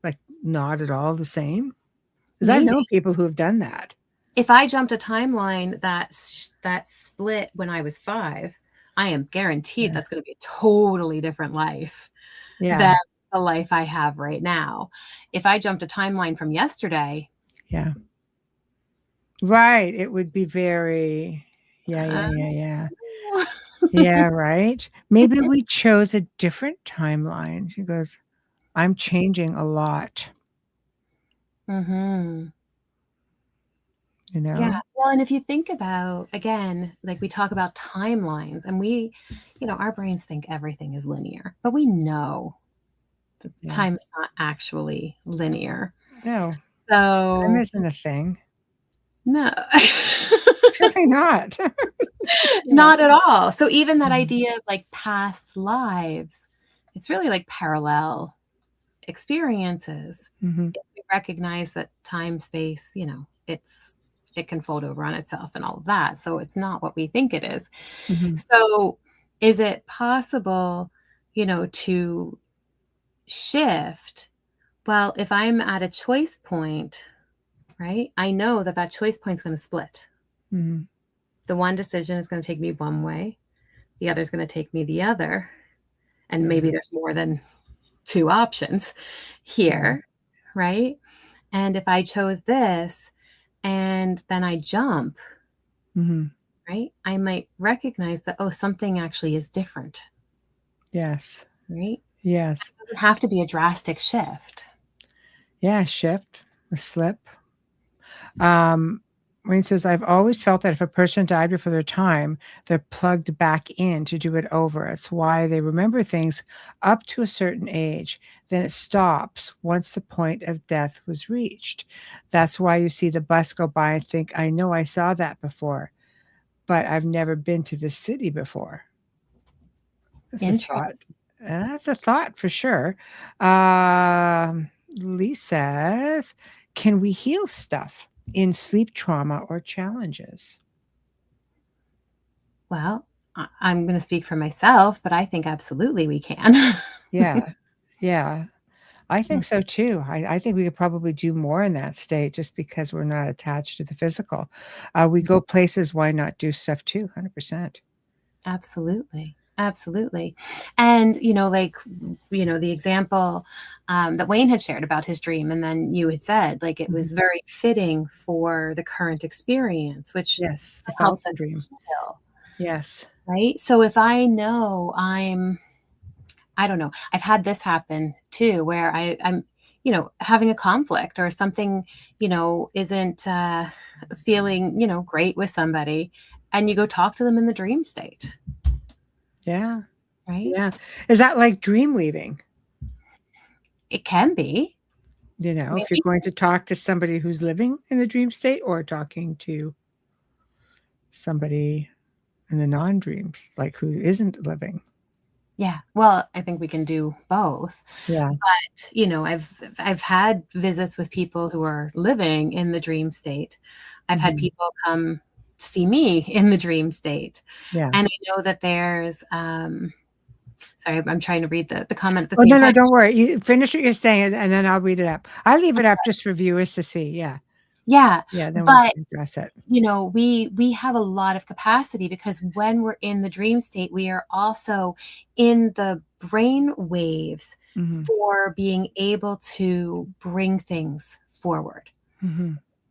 Like not at all the same? Because I've known people who have done that. If I jumped a timeline that split when I was 5, I am guaranteed that's going to be a totally different life Yeah. than the life I have right now. If I jumped a timeline from yesterday. Yeah. Right. It would be very, yeah. Yeah, right. Maybe we chose a different timeline. She goes, I'm changing a lot, Mm-hmm. you Yeah. know? Well, and if you think about, again, like we talk about timelines and we, our brains think everything is linear, but we know that Yeah. time is not actually linear. No, So time isn't a thing. no, Really not. not at all. So even that Mhm. idea of like past lives, it's really like parallel experiences. Mhm. If we recognize that time, space, it can fold over on itself and all of that. So it's not what we think it is. Mhm. So is it possible, to shift? Well, if I'm at a choice point, right, I know that that choice point is going to split. Mhm. The one decision is going to take me one way, the other is going to take me the other. And maybe there's more than two options here, right? And if I chose this and then I jump, Mhm. right, I might recognize that, oh, something actually is different, Yes. right? Yes. It doesn't have to be a drastic shift. Yeah, shift, a slip. When it says, I've always felt that if a person died before their time, they're plugged back in to do it over. It's why they remember things up to a certain age. Then it stops once the point of death was reached. That's why you see the bus go by and think, I know I saw that before, but I've never been to this city before. That's a thought. Interesting. That's a thought for sure. Lee says, can we heal stuff in sleep trauma or challenges? Well, I'm going to speak for myself, but I think absolutely we can. Yeah. Yeah. I think so too. I think we could probably do more in that state just because we're not attached to the physical. We go places, why not do stuff too? 100%. Absolutely. Absolutely. And, the example that Wayne had shared about his dream, and then you had said, like, it was very fitting for the current experience, which Yes. The helps Falcon us dream. heal, Yes. right? So if I know I don't know, I've had this happen too, where I'm, having a conflict or something, isn't feeling, great with somebody, and you go talk to them in the dream state. Yeah. Right? Yeah. Is that like dream weaving? It can be. If you're going to talk to somebody who's living in the dream state or talking to somebody in the non-dreams, like who isn't living. Yeah. Well, I think we can do both. Yeah. But, I've had visits with people who are living in the dream state. I've had people come see me in the dream state. Yeah. And I know that there's sorry, I'm trying to read the comment at the Oh, same no, time. don't worry. You finish what you're saying, and then I'll read it up. I leave it up just for viewers to see. Yeah. Yeah. Yeah, then we But can address it. we have a lot of capacity because when we're in the dream state, we are also in the brain waves for being able to bring things forward,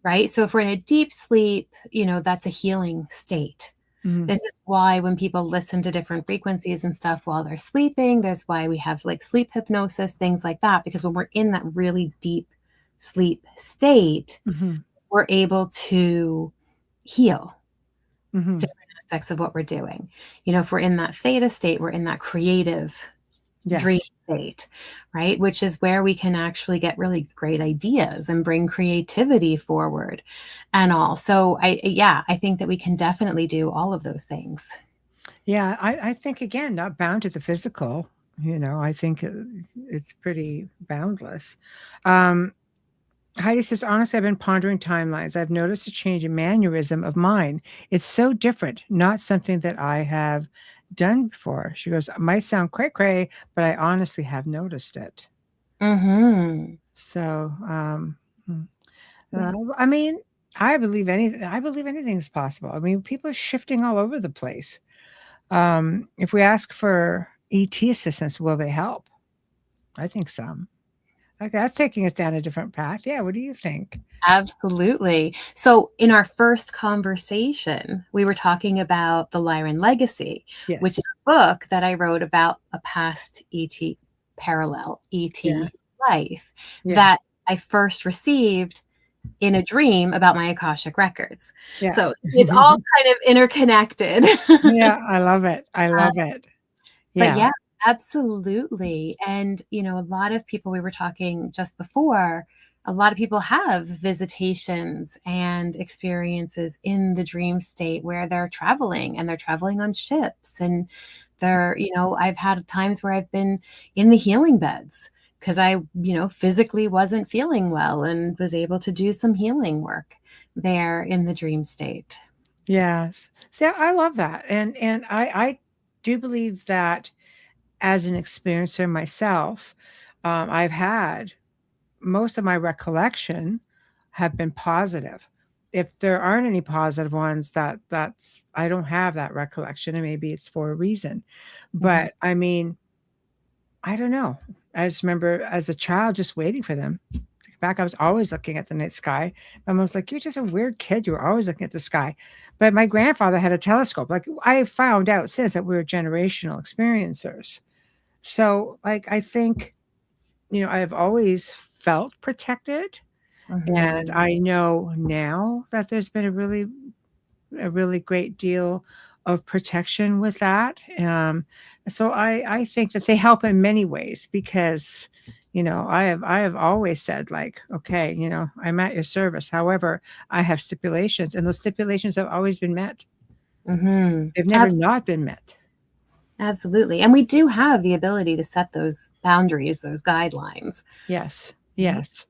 right? So if we're in a deep sleep, that's a healing state. This is why when people listen to different frequencies and stuff while they're sleeping, there's why we have like sleep hypnosis, things like that, because when we're in that really deep sleep state, we're able to heal different aspects of what we're doing. If we're in that theta state, we're in that creative dream Yes. state, right? Which is where we can actually get really great ideas and bring creativity forward and all. So I think that we can definitely do all of those things. Yeah, I think, again, not bound to the physical. I think it's pretty boundless. Heidi says, honestly, I've been pondering timelines. I've noticed a change in mannerism of mine. It's so different, not something that I have done before. She goes, it might sound cray-cray, but I honestly have noticed it. So, I mean, I believe anything is possible. I mean, people are shifting all over the place. If we ask for ET assistance, will they help? I think some. Okay, that's taking us down a different path. Yeah, what do you think? Absolutely. So, in our first conversation, we were talking about the Lyran Legacy, which Yes. is a book that I wrote about a past ET parallel Yeah. ET life Yes. that I first received in a dream about my Akashic records. Yeah. So, it's all kind of interconnected. Yeah, I love it. I love it. But Yeah. yeah, absolutely. And, a lot of people, we were talking just before, a lot of people have visitations and experiences in the dream state where they're traveling and they're traveling on ships. And I've had times where I've been in the healing beds because I, physically wasn't feeling well and was able to do some healing work there in the dream state. Yes. See, I love that. And I do believe that as an experiencer myself, I've had most of my recollection have been positive. If there aren't any positive ones, that's I don't have that recollection, and maybe it's for a reason. Mhm. But I mean, I don't know. I just remember as a child just waiting for them to come back. I was always looking at the night sky. My mom was like, "You're just a weird kid. You were always looking at the sky." But my grandfather had a telescope. Like I found out since that we were generational experiencers. So, like, I think, I've always felt protected. And Mhm. I know now that there's been a really great deal of protection with that. So I think that they help in many ways because, I have always said like, okay, I'm at your service. However, I have stipulations, and those stipulations have always been met. Mhm. They've never not been met. Absolutely. And we do have the ability to set those boundaries, those guidelines. Yes. Right? Yes.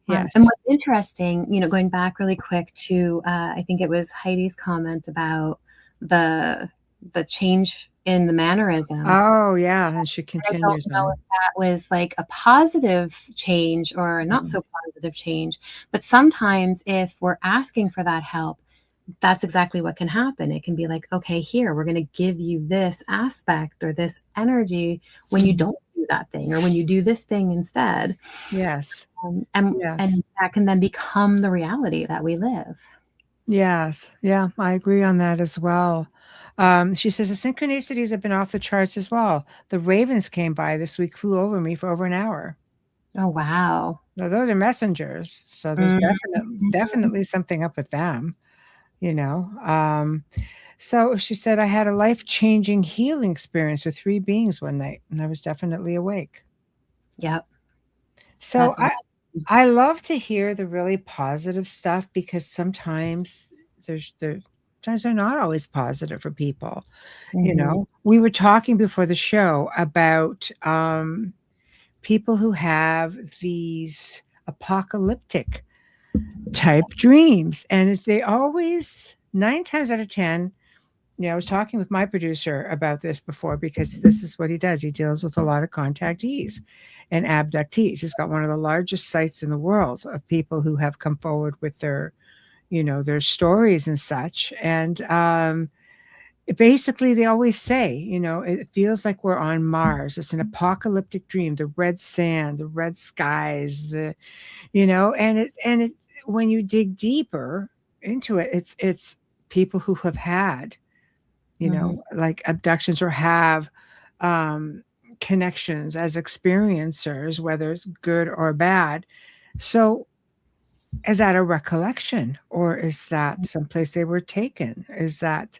And Yes. what's interesting, going back really quick to, I think it was Heidi's comment about the the change in the mannerisms. Oh yeah, and she I don't continues know if on. that was like a positive change or a not Mhm. so positive change, but sometimes if we're asking for that help, that's exactly what can happen. It can be like, okay, here, we're going to give you this aspect or this energy when you don't do that thing or when you do this thing instead. Yes. And Yes. that can then become the reality that we live. Yes. Yeah, I agree on that as well. She says the synchronicities have been off the charts as well. The ravens came by this week, flew over me for over an hour. Oh, wow. Now, those are messengers, so there's Mhm. definitely something up with them, you know. So she said I had a life-changing healing experience with three beings one night, and I was definitely awake. Yep. So That's awesome. I love to hear the really positive stuff because sometimes they're not always positive for people. Mhm. We were talking before the show about people who have these apocalyptic type dreams, and they always 9 times out of 10. I was talking with my producer about this before because this is what he does. He deals with a lot of contactees and abductees. He's got one of the largest sites in the world of people who have come forward with their stories and such. And basically, they always say, it feels like we're on Mars. It's an apocalyptic dream. The red sand, the red skies, and when you dig deeper into it, it's people who have had Mhm. like abductions or have um, connections as experiencers, whether it's good or bad. So, is that a recollection or is that someplace they were taken? Is that,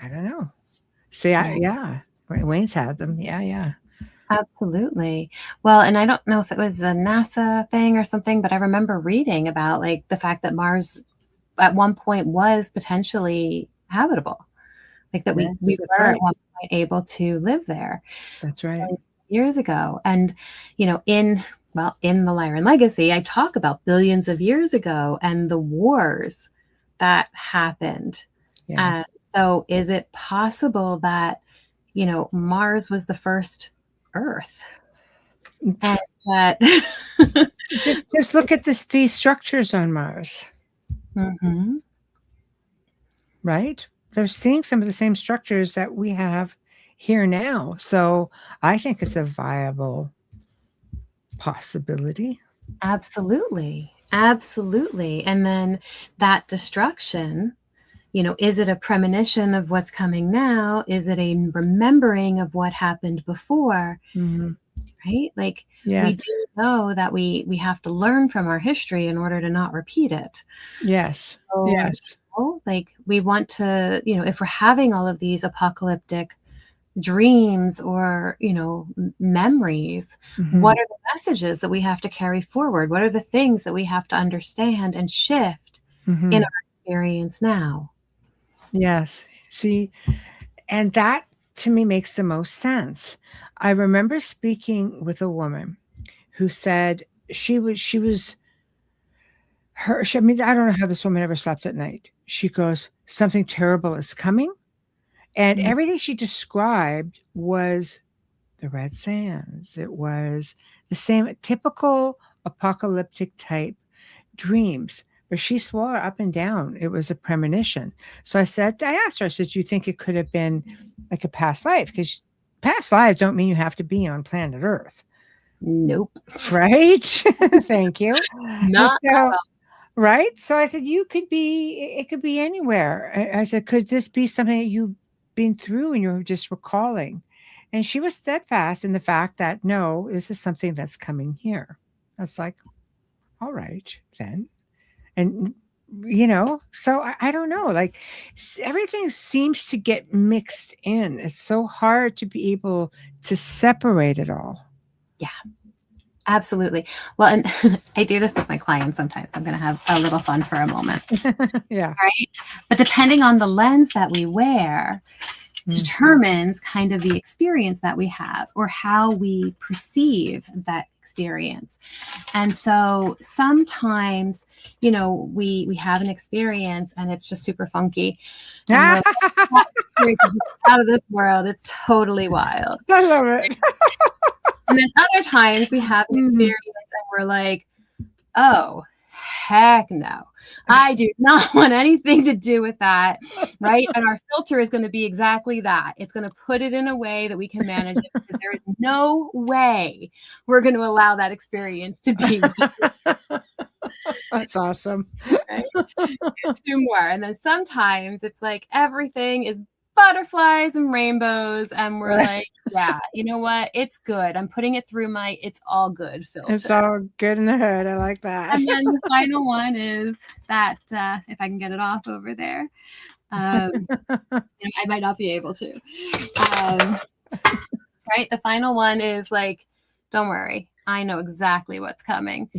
I don't know. See, Yeah. yeah, Wayne's had them. Yeah, yeah. Absolutely. Well, and I don't know if it was a NASA thing or something, but I remember reading about like the fact that Mars at one point was potentially habitable. Like that we Yes, that's were at right. one point able to live there That's right. years ago. And, in the Lyran Legacy, I talk about billions of years ago and the wars that happened. Yes. And so is it possible that, Mars was the first Earth? And that Just look at these structures on Mars, Mhm. right? they're seeing some of the same structures that we have here now. So I think it's a viable possibility. Absolutely. Absolutely. And then that destruction, is it a premonition of what's coming now? Is it a remembering of what happened before? Mm-hmm. Right? Like, Yes. we do know that we have to learn from our history in order to not repeat it. Yes. So, Yes. like, we want to, if we're having all of these apocalyptic dreams or, memories, Mm-hmm. what are the messages that we have to carry forward? What are the things that we have to understand and shift Mm-hmm. in our experience now? Yes. See, and that to me makes the most sense. I remember speaking with a woman who said I mean, I don't know how this woman ever slept at night. She goes, something terrible is coming. And everything she described was the red sands. It was the same typical apocalyptic type dreams. But she swore up and down it was a premonition. So I asked her, I said, do you think it could have been like a past life? Because past lives don't mean you have to be on planet Earth. Nope. Right? Thank you. Not right. So I said, it could be anywhere. I said, could this be something that you've been through and you're just recalling? And she was steadfast in the fact that, no, this is something that's coming here. I was like, all right, then. And, so I don't know, like everything seems to get mixed in. It's so hard to be able to separate it all. Yeah. Absolutely. Well, and I do this with my clients sometimes. I'm going to have a little fun for a moment. Yeah. Right. But depending on the lens that we wear, determines kind of the experience that we have or how we perceive that experience. And so sometimes, we have an experience and it's just super funky. And we're like, out of this world. It's totally wild. I love it. And then other times we have an experience and we're like, oh, heck no. I do not want anything to do with that, right? And our filter is going to be exactly that. It's going to put it in a way that we can manage it because there is no way we're going to allow that experience to be. That's awesome. Right? Two more. And then sometimes it's like everything is butterflies and rainbows and we're like, yeah, you know what, it's good, I'm putting it through my it's all good filter. It's all good in the hood. I like that. And then the final one is that if I can get it off over there, I might not be able to, right, the final one is like, don't worry, I know exactly what's coming.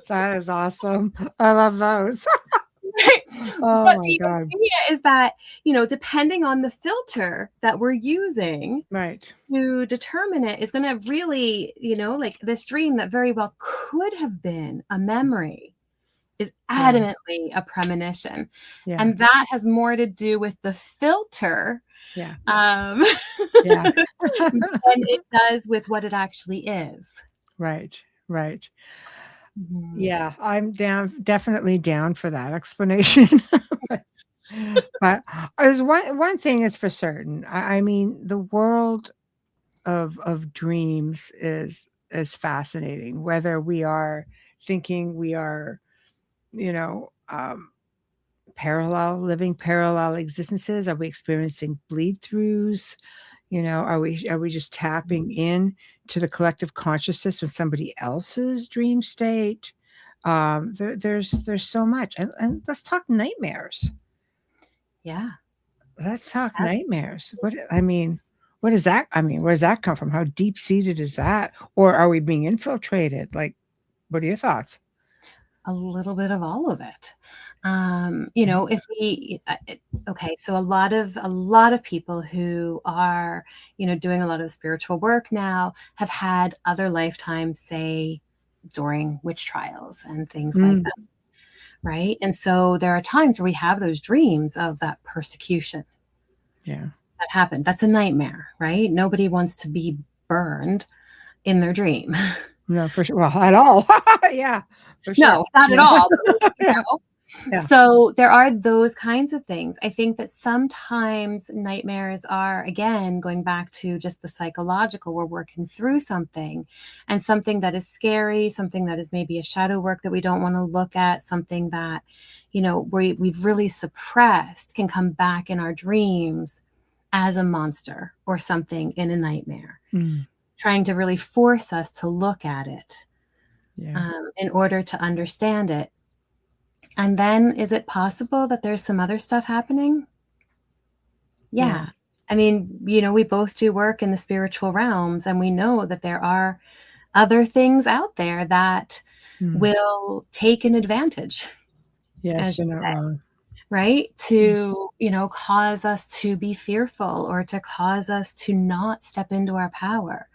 That is awesome. I love those. Oh, but my the God. idea is that, depending on the filter that we're using to determine it is going to really, like this dream that very well could have been a memory is adamantly a premonition. Yeah. And that has more to do with the filter than it does with what it actually is. Right. Yeah, I'm definitely down for that explanation. But there's one thing is for certain. I mean, the world of dreams is fascinating. Whether we are thinking we are, living parallel existences, are we experiencing bleed throughs? Are we just tapping in to the collective consciousness in somebody else's dream state? There's so much, and let's talk nightmares. Yeah, let's talk nightmares. What does that? I mean, where does that come from? How deep seated is that? Or are we being infiltrated? Like, what are your thoughts? A little bit of all of it. If we, okay, so a lot of people who are, doing a lot of the spiritual work now have had other lifetimes, say during witch trials and things like that. Right. And so there are times where we have those dreams of that persecution. Yeah. That happened. That's a nightmare, right? Nobody wants to be burned in their dream. No, for sure. Well, at all. Yeah. For sure. No, not at all. Yeah. So there are those kinds of things. I think that sometimes nightmares are, again, going back to just the psychological, we're working through something, and something that is scary, something that is maybe a shadow work that we don't want to look at, something that, we've really suppressed can come back in our dreams as a monster or something in a nightmare, trying to really force us to look at it in order to understand it. And then is it possible that there's some other stuff happening? Yeah. I mean, we both do work in the spiritual realms, and we know that there are other things out there that will take an advantage. Yes, you're not wrong. Right? To, cause us to be fearful or to cause us to not step into our power.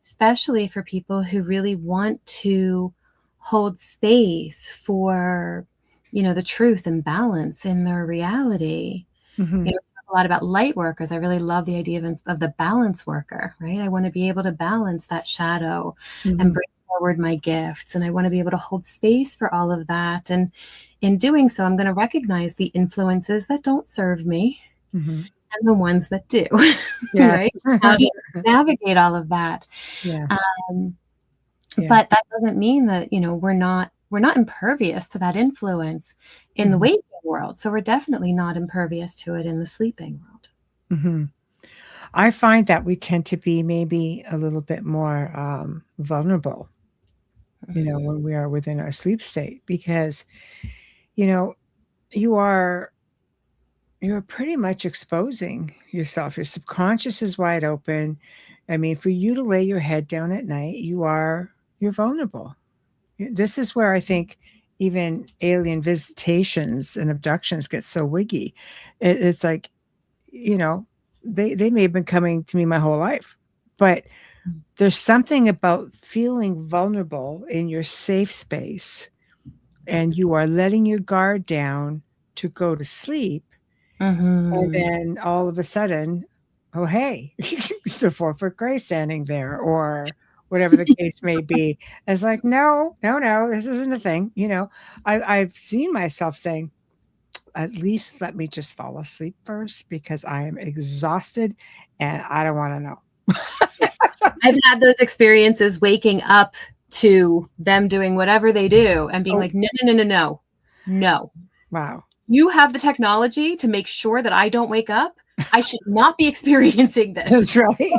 Especially for people who really want to hold space for, the truth and balance in their reality. We talk a lot about light workers. I really love the idea of the balance worker, right? I want to be able to balance that shadow and bring forward my gifts. And I want to be able to hold space for all of that. And in doing so, I'm going to recognize the influences that don't serve me and the ones that do, right? How to navigate all of that. Yes. But that doesn't mean that, we're not impervious to that influence in the waking world. So we're definitely not impervious to it in the sleeping world. I find that we tend to be maybe a little bit more vulnerable, when we are within our sleep state, because, you're pretty much exposing yourself. Your subconscious is wide open. I mean, for you to lay your head down at night, you're vulnerable. This is where I think even alien visitations and abductions get so wiggy. It's like, they may have been coming to me my whole life, but there's something about feeling vulnerable in your safe space, and you are letting your guard down to go to sleep. And then all of a sudden, oh, hey, it's the 4-foot gray standing there, or whatever the case may be. It's like, no, this isn't a thing. I've seen myself saying, at least let me just fall asleep first, because I am exhausted and I don't want to know. I've had those experiences waking up to them doing whatever they do and being like, no. Wow. You have the technology to make sure that I don't wake up. I should not be experiencing this. That's right.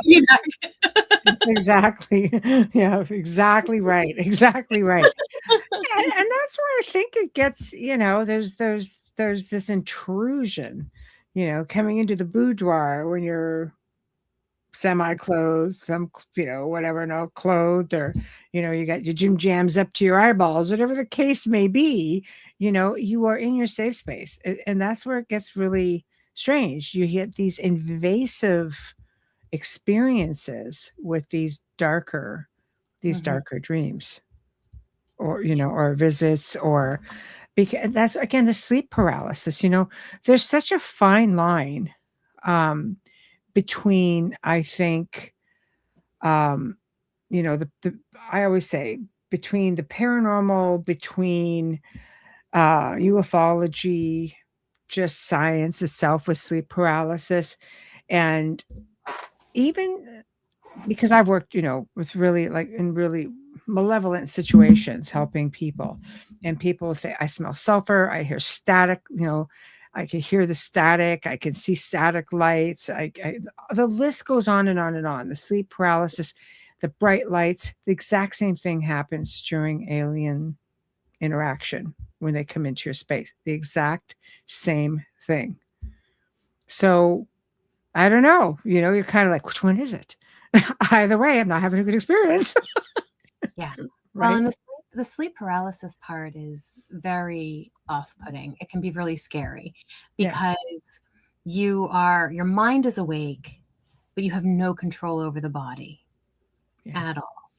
Exactly. Yeah, exactly right. Exactly right. And that's where I think it gets, there's this intrusion, coming into the boudoir when you're semi-clothed, whatever, no clothed, or, you got your gym jams up to your eyeballs, whatever the case may be, you are in your safe space. And that's where it gets really strange. You get these invasive experiences with these darker dreams, or, or visits, or, because that's, again, the sleep paralysis. There's such a fine line between, I think, I always say, between the paranormal, between ufology, just science itself with sleep paralysis, and even because I've worked, with really, like, in really malevolent situations, helping people, and people say, I smell sulfur, I hear static, I can hear the static, I can see static lights. The list goes on and on and on. The sleep paralysis, the bright lights, the exact same thing happens during alien interaction when they come into your space. The exact same thing. So I don't know, you're kind of like, which one is it? Either way, I'm not having a good experience. Yeah. Right? Well, and the sleep paralysis part is very off-putting. It can be really scary because your mind is awake, but you have no control over the body at all.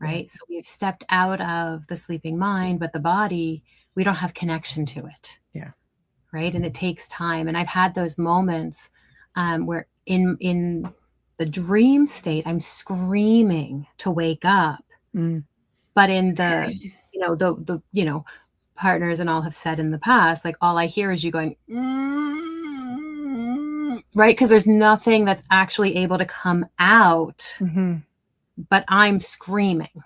Right? So we've stepped out of the sleeping mind, but the body, we don't have connection to it. Yeah. Right? And it takes time. And I've had those moments where in the dream state, I'm screaming to wake up. But in the partners and all have said in the past, like, all I hear is you going, right? Because there's nothing that's actually able to come out, but I'm screaming.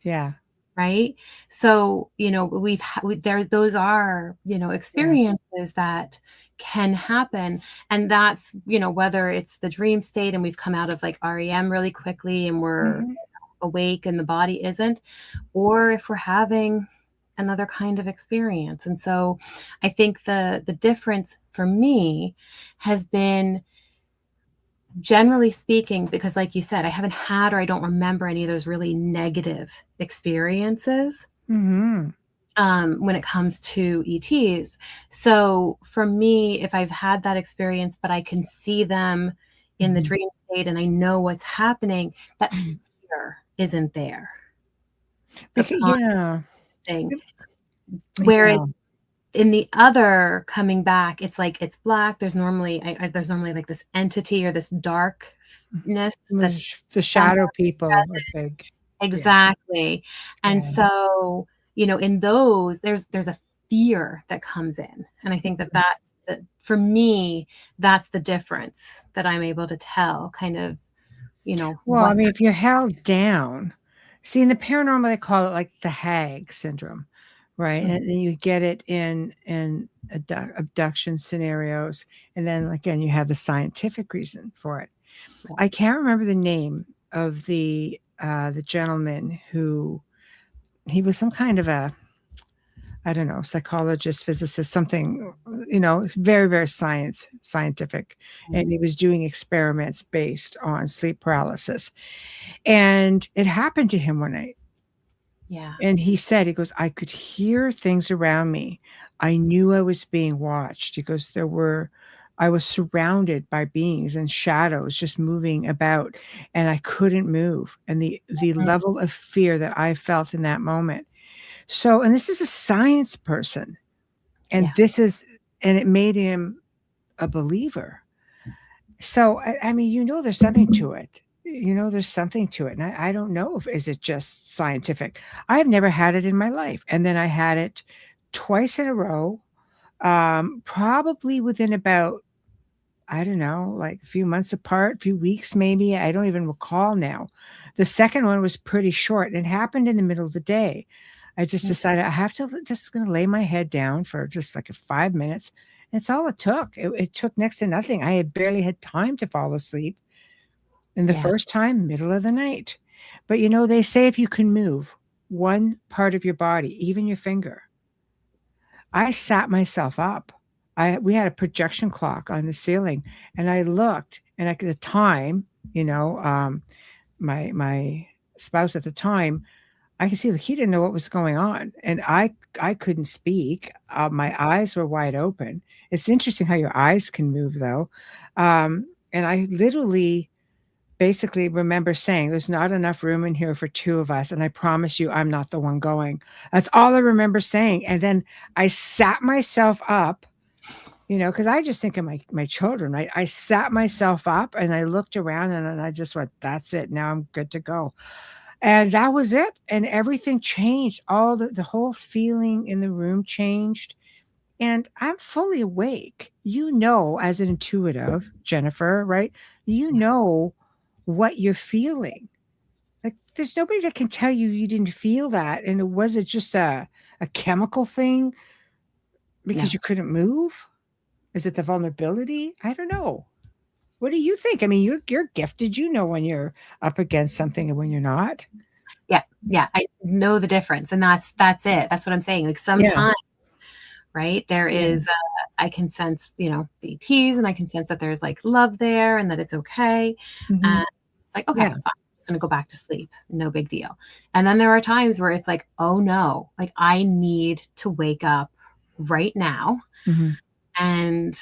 Yeah. Right. So, those are, experiences that can happen. And that's, whether it's the dream state and we've come out of like REM really quickly and we're awake and the body isn't, or if we're having another kind of experience. And so I think the difference for me has been, generally speaking, because like you said, I haven't had, or I don't remember any of those really negative experiences when it comes to ETs. So for me, if I've had that experience, but I can see them in the dream state and I know what's happening, that fear isn't there. Whereas in the other coming back, it's like, it's black. There's normally like this entity or this darkness. That's The shadow people are big. Exactly. And so, in those, there's a fear that comes in. And I think that's for me, that's the difference that I'm able to tell kind of, well, I mean, if you're held down, see, in the paranormal, they call it like the hag syndrome. Right. And then you get it in abduction scenarios. And then again, you have the scientific reason for it. Yeah. I can't remember the name of the gentleman who, he was some kind of a, I don't know, psychologist, physicist, something, very, very scientific. And he was doing experiments based on sleep paralysis. And it happened to him one night. Yeah. And he said, he goes, I could hear things around me. I knew I was being watched. He goes, I was surrounded by beings and shadows just moving about, and I couldn't move. And the level of fear that I felt in that moment. So, and this is a science person, and and it made him a believer. So, I mean, there's something to it. There's something to it. And I don't know is it just scientific? I've never had it in my life. And then I had it twice in a row, probably within about, I don't know, like a few months apart, a few weeks, maybe. I don't even recall now. The second one was pretty short. It happened in the middle of the day. I just decided I have to just going to lay my head down for just like 5 minutes. And it's all it took. It took next to nothing. I had barely had time to fall asleep. And the first time, middle of the night. But they say if you can move one part of your body, even your finger. I sat myself up. We had a projection clock on the ceiling, and I looked, and at the time, my spouse at the time, I could see that he didn't know what was going on, and I couldn't speak. My eyes were wide open. It's interesting how your eyes can move, though, and I literally basically remember saying, there's not enough room in here for two of us. And I promise you, I'm not the one going. That's all I remember saying. And then I sat myself up, because I just think of my children, right? I sat myself up and I looked around and I just went, that's it. Now I'm good to go. And that was it. And everything changed. All the whole feeling in the room changed. And I'm fully awake. As an intuitive, Jennifer, right? What you're feeling. Like there's nobody that can tell you didn't feel that. And was it just a chemical thing because you couldn't move? Is it the vulnerability? I don't know. What do you think? I mean, you're gifted. When you're up against something and when you're not. Yeah. I know the difference. And that's it. That's what I'm saying. Like sometimes, right, there is, I can sense, the ETs, and I can sense that there's like love there and that it's okay. And it's like, okay, I'm just going to go back to sleep. No big deal. And then there are times where it's like, oh no, like I need to wake up right now. And,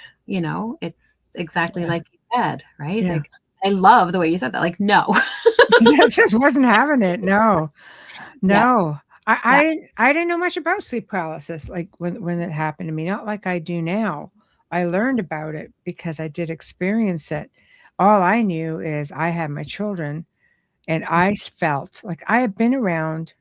it's exactly like you said, right? Like, I love the way you said that. Like, no. I just wasn't having it. No. I didn't know much about sleep paralysis, like when it happened to me, not like I do now. I learned about it because I did experience it. All I knew is I had my children, and I felt like I had been around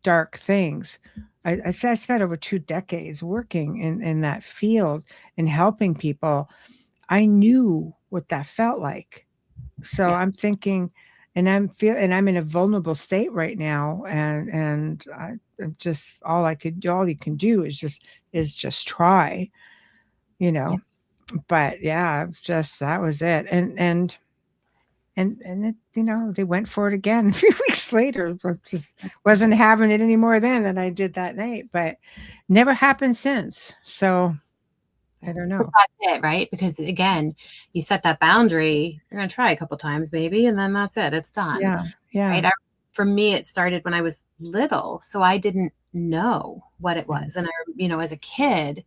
dark things. I spent over 2 decades working in that field and helping people. I knew what that felt like. So Yeah. I'm thinking, and I'm in a vulnerable state right now, and I'm just all you can do is just try, you Yeah. know. But yeah, just that was it, and it, they went for it again a few weeks later. But just wasn't having it any more then than I did that night, but never happened since. So I don't But know. that's it, right? Because again, you set that boundary, you're going to try a couple times maybe, and then that's it. It's done. Yeah, yeah, Right. For me, it started when I was little. So I didn't know what it yeah, was. And as a kid,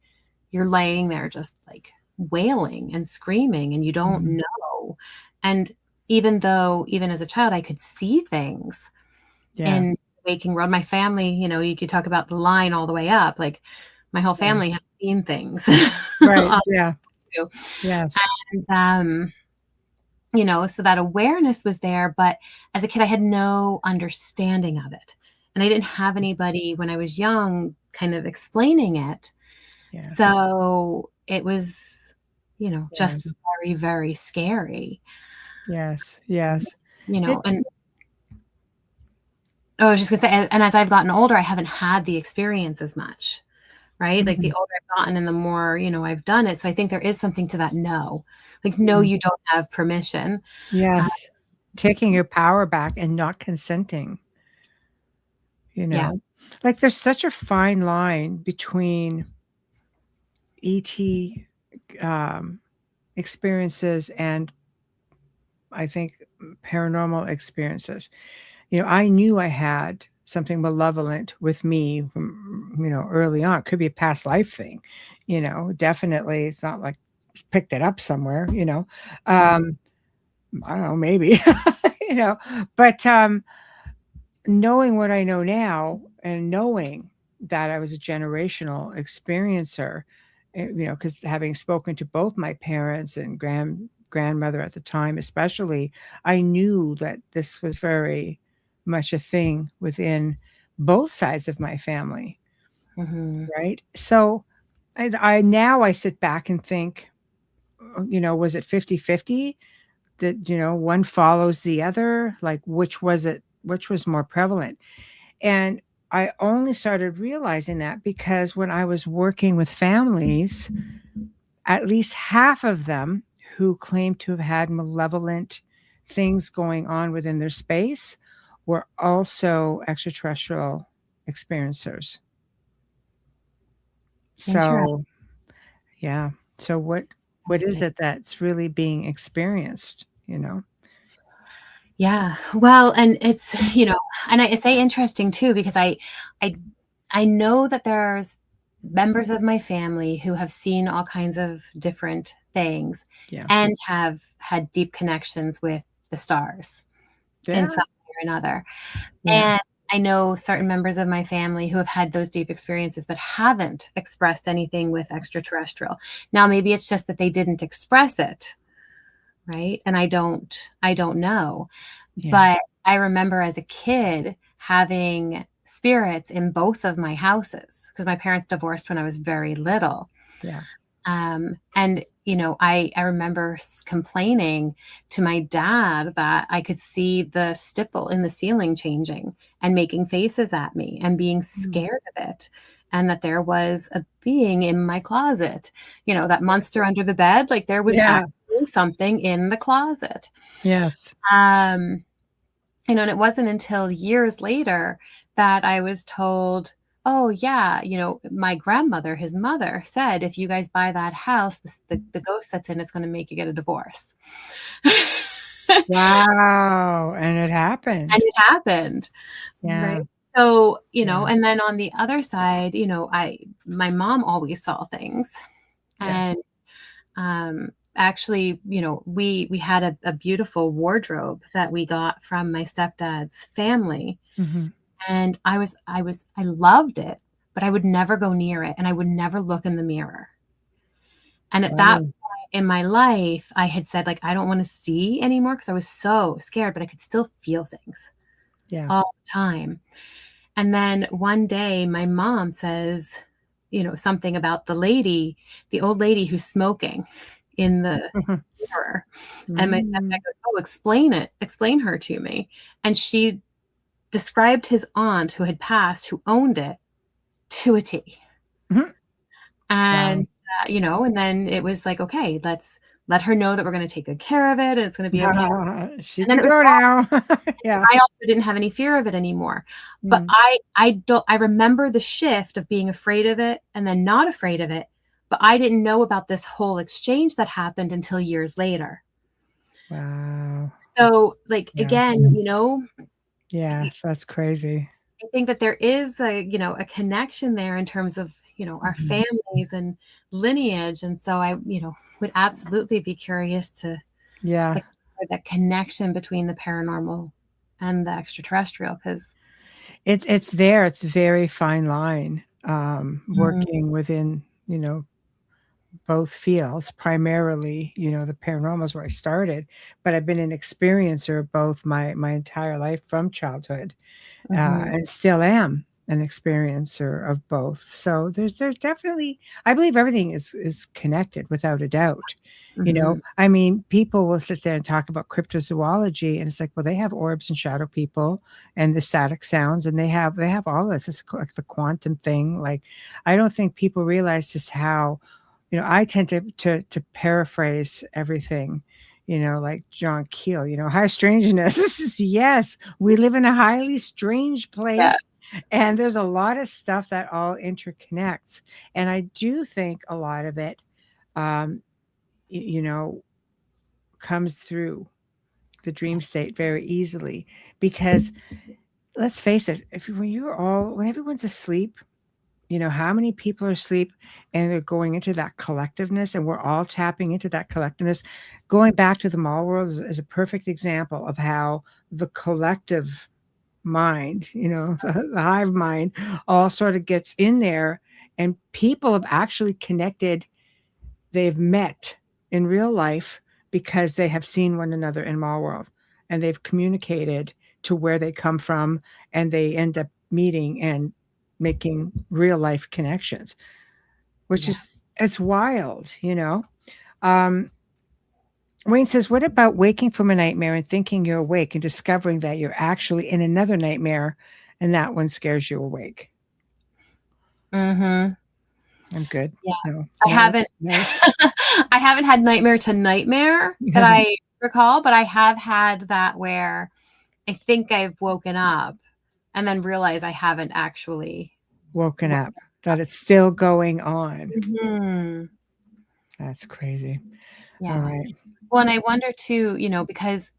you're laying there just like wailing and screaming and you don't mhm, know. And even as a child, I could see things yeah, in the waking world. My family, you could talk about the line all the way up. Like my whole yeah. family has seen things. Right. Yeah. Too. Yes. And, so that awareness was there, but as a kid, I had no understanding of it. And I didn't have anybody when I was young kind of explaining it. Yeah. So it was, Yeah. just very, very scary. Yes. Yes. It. And I was just gonna say, and as I've gotten older, I haven't had the experience as much, right? Like the Mhm. older I've gotten and the more, I've done it. So I think there is something to that no. Like, no, Mhm. you don't have permission. Uh, Yes. Taking your power back and not consenting, you yeah. know? Like, there's such a fine line between ET, um, experiences and, I think, paranormal experiences. I knew I had something malevolent with me from, early on. Could be a past life thing, definitely. It's not like picked it up somewhere, Um, I don't know, maybe, you know, but knowing what I know now and knowing that I was a generational experiencer, because having spoken to both my parents and grandmother at the time, especially, I knew that this was very much a thing within both sides of my family, Mhm. right? So I now I sit back and think, was it 50-50? That, one follows the other? Like, which was more prevalent? And I only started realizing that because when I was working with families, at least half of them who claimed to have had malevolent things going on within their space were also extraterrestrial experiencers. So, yeah. So what is Interesting. it that's really being experienced? Yeah. Well, and it's, and I say interesting too, because I I know that there's members of my family who have seen all kinds of different things Yeah. and have had deep connections with the stars in Yeah. some way or another. Yeah. And I know certain members of my family who have had those deep experiences but haven't expressed anything with extraterrestrial. Now, maybe it's just that they didn't express it, right? And I don't know. Yeah. But I remember as a kid having spirits in both of my houses because my parents divorced when I was very little. Yeah. And I remember complaining to my dad that I could see the stipple in the ceiling changing and making faces at me and being Mm. scared of it. And that there was a being in my closet, that monster under the bed. Like there was Yeah. actually something in the closet. Yes. Um, and it wasn't until years later that I was told, oh, yeah, my grandmother, his mother, said, if you guys buy that house, the ghost that's in it's going to make you get a divorce. Wow, and it And happened. it happened. Right. Yeah, So, yeah, and then on the other side, my mom always saw things. yeah, And actually, we had a beautiful wardrobe that we got from my stepdad's family. mhm. And I loved it, but I would never go near it and I would never look in the mirror. And at that Wow, point in my life, I had said, like, I don't want to see anymore because I was so scared, but I could still feel things yeah, all the time. And then one day my mom says, something about the old lady who's smoking in the mirror. And my stepdad goes, "Oh, explain her to me." And she described his aunt who had passed, who owned it, to a T. Mhm. And, and then it was like, okay, let's let her know that we're going to take good care of it. And it's going to be okay. She And then can it was go gone. now. Yeah. I also didn't have any fear of it anymore. But Mm. I remember the shift of being afraid of it and then not afraid of it. But I didn't know about this whole exchange that happened until years later. Wow. So, Yeah. again, Yes, that's crazy. I think that there is a connection there in terms of, our families and lineage. And so I, would absolutely be curious to Yeah. explore that connection between the paranormal and the extraterrestrial, because It's there. It's a very fine line, working within, both fields, primarily, the paranormal is where I started, but I've been an experiencer of both my entire life from childhood, and still am an experiencer of both. So there's definitely, I believe everything is connected without a doubt. I mean, people will sit there and talk about cryptozoology, and it's like, well, they have orbs and shadow people and the static sounds, and they have all this. It's like the quantum thing. Like, I don't think people realize just how, I tend to paraphrase everything, like John Keel, high strangeness. Yes, we live in a highly strange yeah. place, and there's a lot of stuff that all interconnects. And I do think a lot of it, um, you know, comes through the dream state very easily, because let's face it, when everyone's asleep, how many people are asleep and they're going into that collectiveness, and we're all tapping into that collectiveness. Going back to the mall world is a perfect example of how the collective mind, the hive mind, all sort of gets in there, and people have actually connected. They've met in real life because they have seen one another in mall world, and they've communicated to where they come from, and they end up meeting and making real life connections, which is, it's wild. Um, Wayne says, what about waking from a nightmare and thinking you're awake and discovering that you're actually in another nightmare, and that one scares you awake? Mm-hmm. I'm good. Yeah. No, I haven't no. I haven't had nightmare to nightmare that I recall, but I have had that where I think I've woken up and then realize I haven't actually Woken woken up, that it's still going on. up. That's crazy. All Yeah. right. Well, and I wonder too, because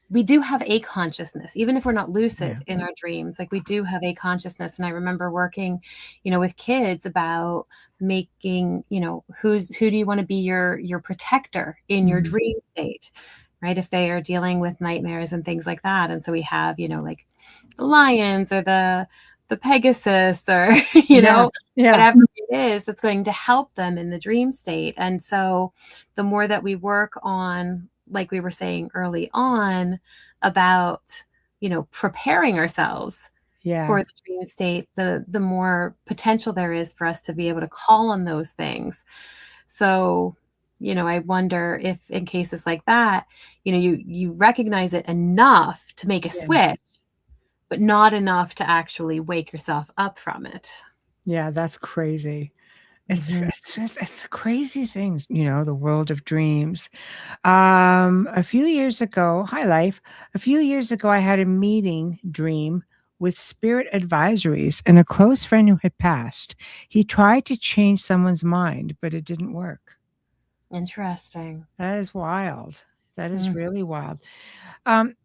we do have a consciousness, even if we're not lucid Yeah. in our dreams, like we do have a consciousness. And I remember working, with kids about making, who do you want to be your protector in your Mhm. dream state, right? If they are dealing with nightmares and things like that. And so we have, like the lions or the Pegasus or, Yeah. Yeah. whatever it is that's going to help them in the dream state. And so the more that we work on, like we were saying early on, about, preparing ourselves Yeah. for the dream state, the more potential there is for us to be able to call on those things. So, I wonder if in cases like that, you recognize it enough to make a Yeah. switch, but not enough to actually wake yourself up from it. Yeah, that's crazy. Mhm. It's a crazy things, the world of dreams. A few years ago, hi life. A few years ago, I had a meeting dream with spirit advisories and a close friend who had passed. He tried to change someone's mind, but it didn't work. Interesting. That is wild. That is Mm. really wild.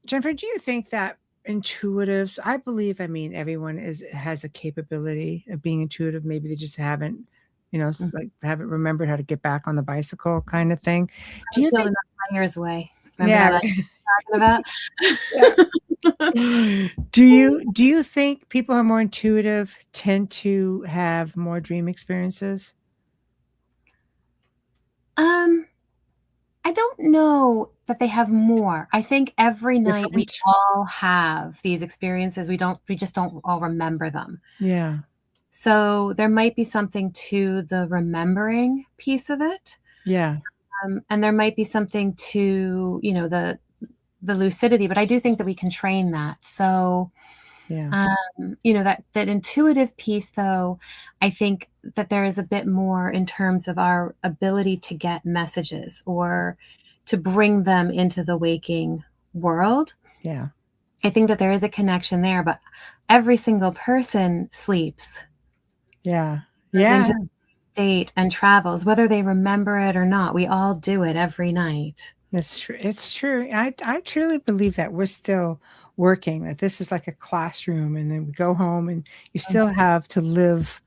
Jennifer, do you think that intuitives, I believe, I mean, everyone has a capability of being intuitive. Maybe they just haven't, Mm. like haven't remembered how to get back on the bicycle kind of thing. Do I you peeled think, enough layers away. Remember yeah, that I'm talking yeah. about? Do you think people who are more intuitive tend to have more dream experiences? Um, I don't know that they have more. I think every night we Different. all have these experiences. We just don't all remember them. Yeah. So there might be something to the remembering piece of it. Yeah. And there might be something to, the lucidity, but I do think that we can train that. So, Yeah. that intuitive piece, though, I think that there is a bit more in terms of our ability to get messages or to bring them into the waking world. Yeah. I think that there is a connection there, but every single person sleeps. Yeah. Goes Yeah. into the state and travels, whether they remember it or not. We all do it every night. That's true. It's true. I truly believe that we're still working, that this is like a classroom, and then we go home and you still have to live,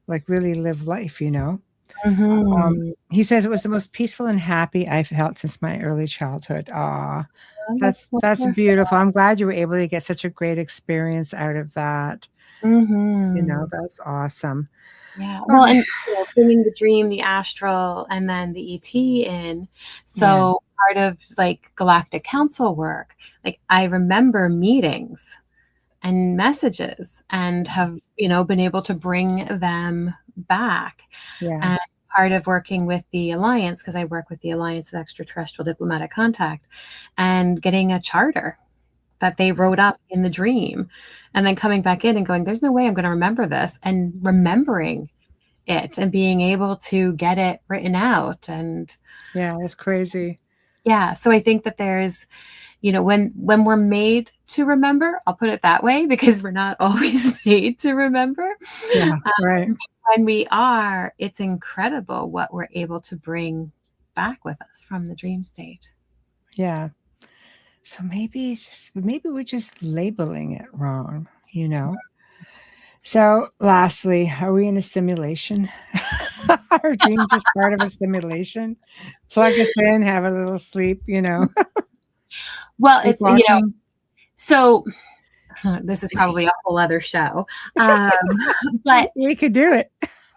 like really live life, you know? Mhm. He says it was the most peaceful and happy I've felt since my early childhood. Aw, Oh, that's wonderful. beautiful. I'm glad you were able to get such a great experience out of that. You know, Mhm. that's awesome. Yeah. Well, Okay. and bringing the dream, the astral, and then the ET in. Yeah. So part of like galactic council work, like I remember meetings and messages and have, been able to bring them back. Yeah. And part of working with the Alliance, because I work with the Alliance of Extraterrestrial Diplomatic Contact, and getting a charter that they wrote up in the dream, and then coming back in and going, there's no way I'm going to remember this, and remembering it and being able to get it written out. And Yeah, that's crazy. yeah, so I think that there's, when we're made to remember, I'll put it that way, because we're not always made to remember. Yeah, right. When we are, it's incredible what we're able to bring back with us from the dream state. Yeah. So maybe we're just labeling it wrong, you know? So lastly, are we in a simulation? Our dream just part of a simulation? Plug us in, have a little sleep, you know, Well, it's, sleepwalking. so this is probably a whole other show. Um, but We could do it.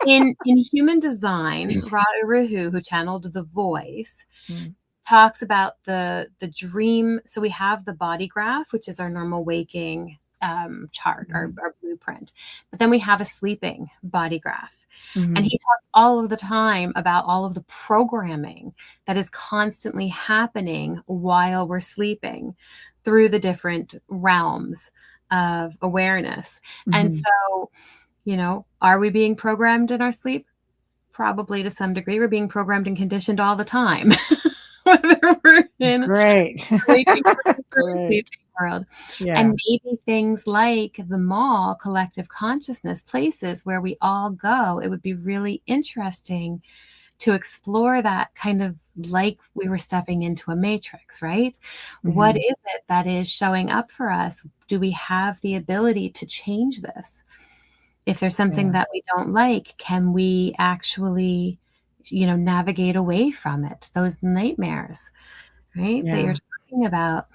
in human design, Radha Rahu, who channeled the voice, Mm. talks about the dream. So we have the body graph, which is our normal waking chart, our blueprint. But then we have a sleeping body graph. And Mhm. he talks all of the time about all of the programming that is constantly happening while we're sleeping through the different realms of awareness. And Mhm. so, are we being programmed in our sleep? Probably to some degree. We're being programmed and conditioned all the time, whether we're in Great. the waking world or the Great. sleeping world. Yeah. And maybe things like the mall, collective consciousness, places where we all go, it would be really interesting to explore that, kind of like we were stepping into a matrix, right? What Mhm. is it that is showing up for us? Do we have the ability to change this? If there's something Yeah. that we don't like, can we actually, navigate away from it? Those nightmares, right, that you're Yeah. talking about,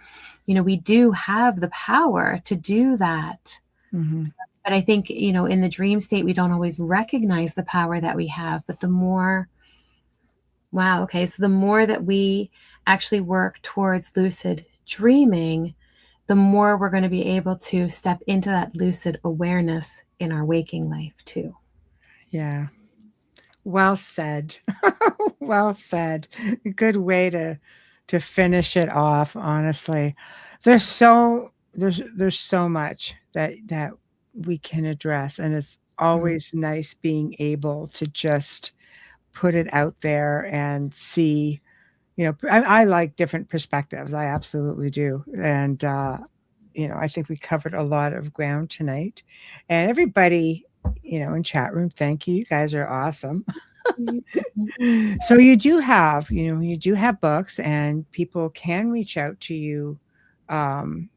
we do have the power to do that. Mhm. But I think, in the dream state, we don't always recognize the power that we have. But the more, wow, okay, so the more that we actually work towards lucid dreaming, the more we're going to be able to step into that lucid awareness in our waking life too. Yeah. Well said. Well said. Good way to finish it off, honestly. There's so much that we can address, and it's Mm. always nice being able to just put it out there and see, I like different perspectives. I absolutely do. And I think we covered a lot of ground tonight. And everybody, in chat room, thank you. You guys are awesome. So you do have books, and people can reach out to you, um,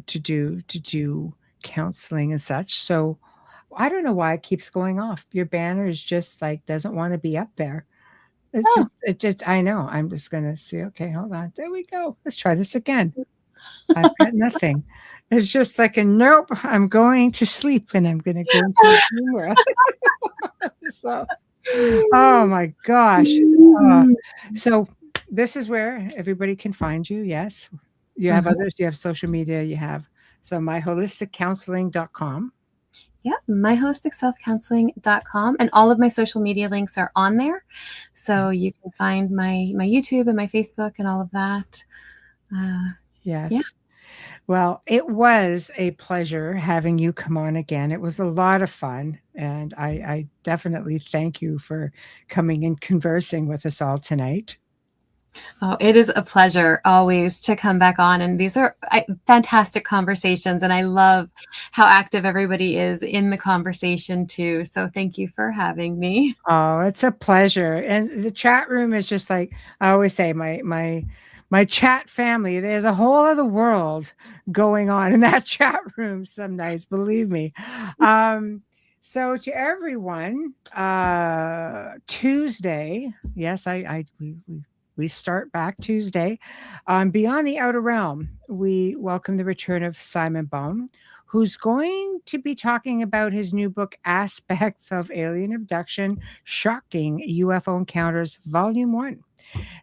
to do counseling and such. So I don't know why it keeps going off. Your banner is just like doesn't want to be up there. Oh, I know. I'm just gonna see. Okay, hold on. There we go. Let's try this again. I've got nothing. It's just like a nope. I'm going to sleep, and I'm gonna go into the dream world. So, oh my gosh. Uh, mhm. so this is where everybody can find you. Yes. You have others, you have social media, you have so myholisticcounseling.com. Yeah, myholisticselfcounseling.com, and all of my social media links are on there. So you can find my YouTube and my Facebook and all of that. Yes. Yeah. Well, it was a pleasure having you come on again. It was a lot of fun. And I definitely thank you for coming and conversing with us all tonight. Oh, it is a pleasure always to come back on. And these are fantastic conversations. And I love how active everybody is in the conversation too. So thank you for having me. Oh, it's a pleasure. And the chat room is just like I always say, my chat family. There's a whole other world going on in that chat room some nights, believe me. So to everyone, Tuesday, yes, we start back Tuesday. Beyond the Outer Realm, we welcome the return of Simon Baum, who's going to be talking about his new book, Aspects of Alien Abduction, Shocking UFO Encounters, Volume 1.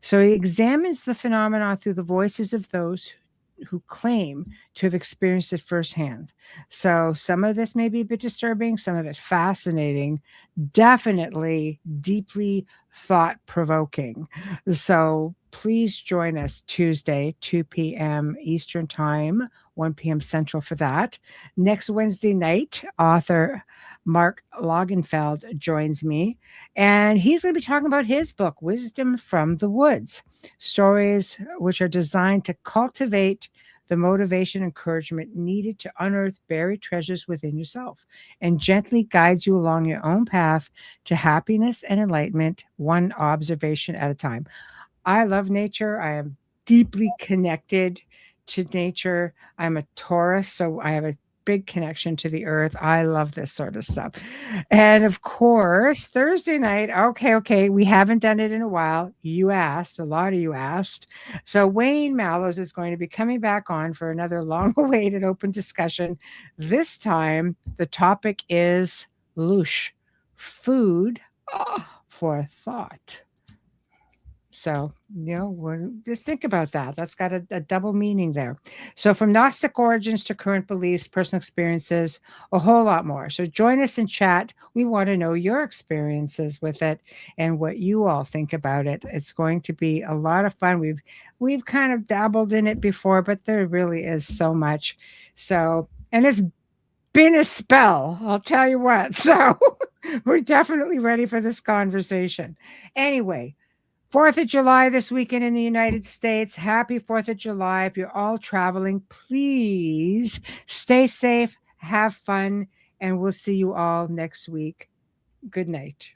So he examines the phenomenon through the voices of those who claim to have experienced it firsthand. So some of this may be a bit disturbing, some of it fascinating, definitely deeply thought provoking. So please join us Tuesday, 2 p.m. Eastern Time, 1 p.m. Central for that. Next Wednesday night, author Mark Logenfeld joins me, and he's going to be talking about his book, Wisdom from the Woods, stories which are designed to cultivate the motivation and encouragement needed to unearth buried treasures within yourself and gently guides you along your own path to happiness and enlightenment, one observation at a time. I love nature. I am deeply connected to nature. I'm a Taurus, so I have a big connection to the earth. I love this sort of stuff. And of course, Thursday night, okay, we haven't done it in a while. You asked, a lot of you asked. So Wayne Mallows is going to be coming back on for another long-awaited open discussion. This time, the topic is loosh, food for thought. So, just think about that. That's got a double meaning there. So, from Gnostic origins to current beliefs, personal experiences, a whole lot more. So, join us in chat. We want to know your experiences with it and what you all think about it. It's going to be a lot of fun. We've kind of dabbled in it before, but there really is so much. So, and it's been a spell, I'll tell you what. So, we're definitely ready for this conversation. Anyway, 4th of July this weekend in the United States. Happy 4th of July. If you're all traveling, please stay safe, have fun, and we'll see you all next week. Good night.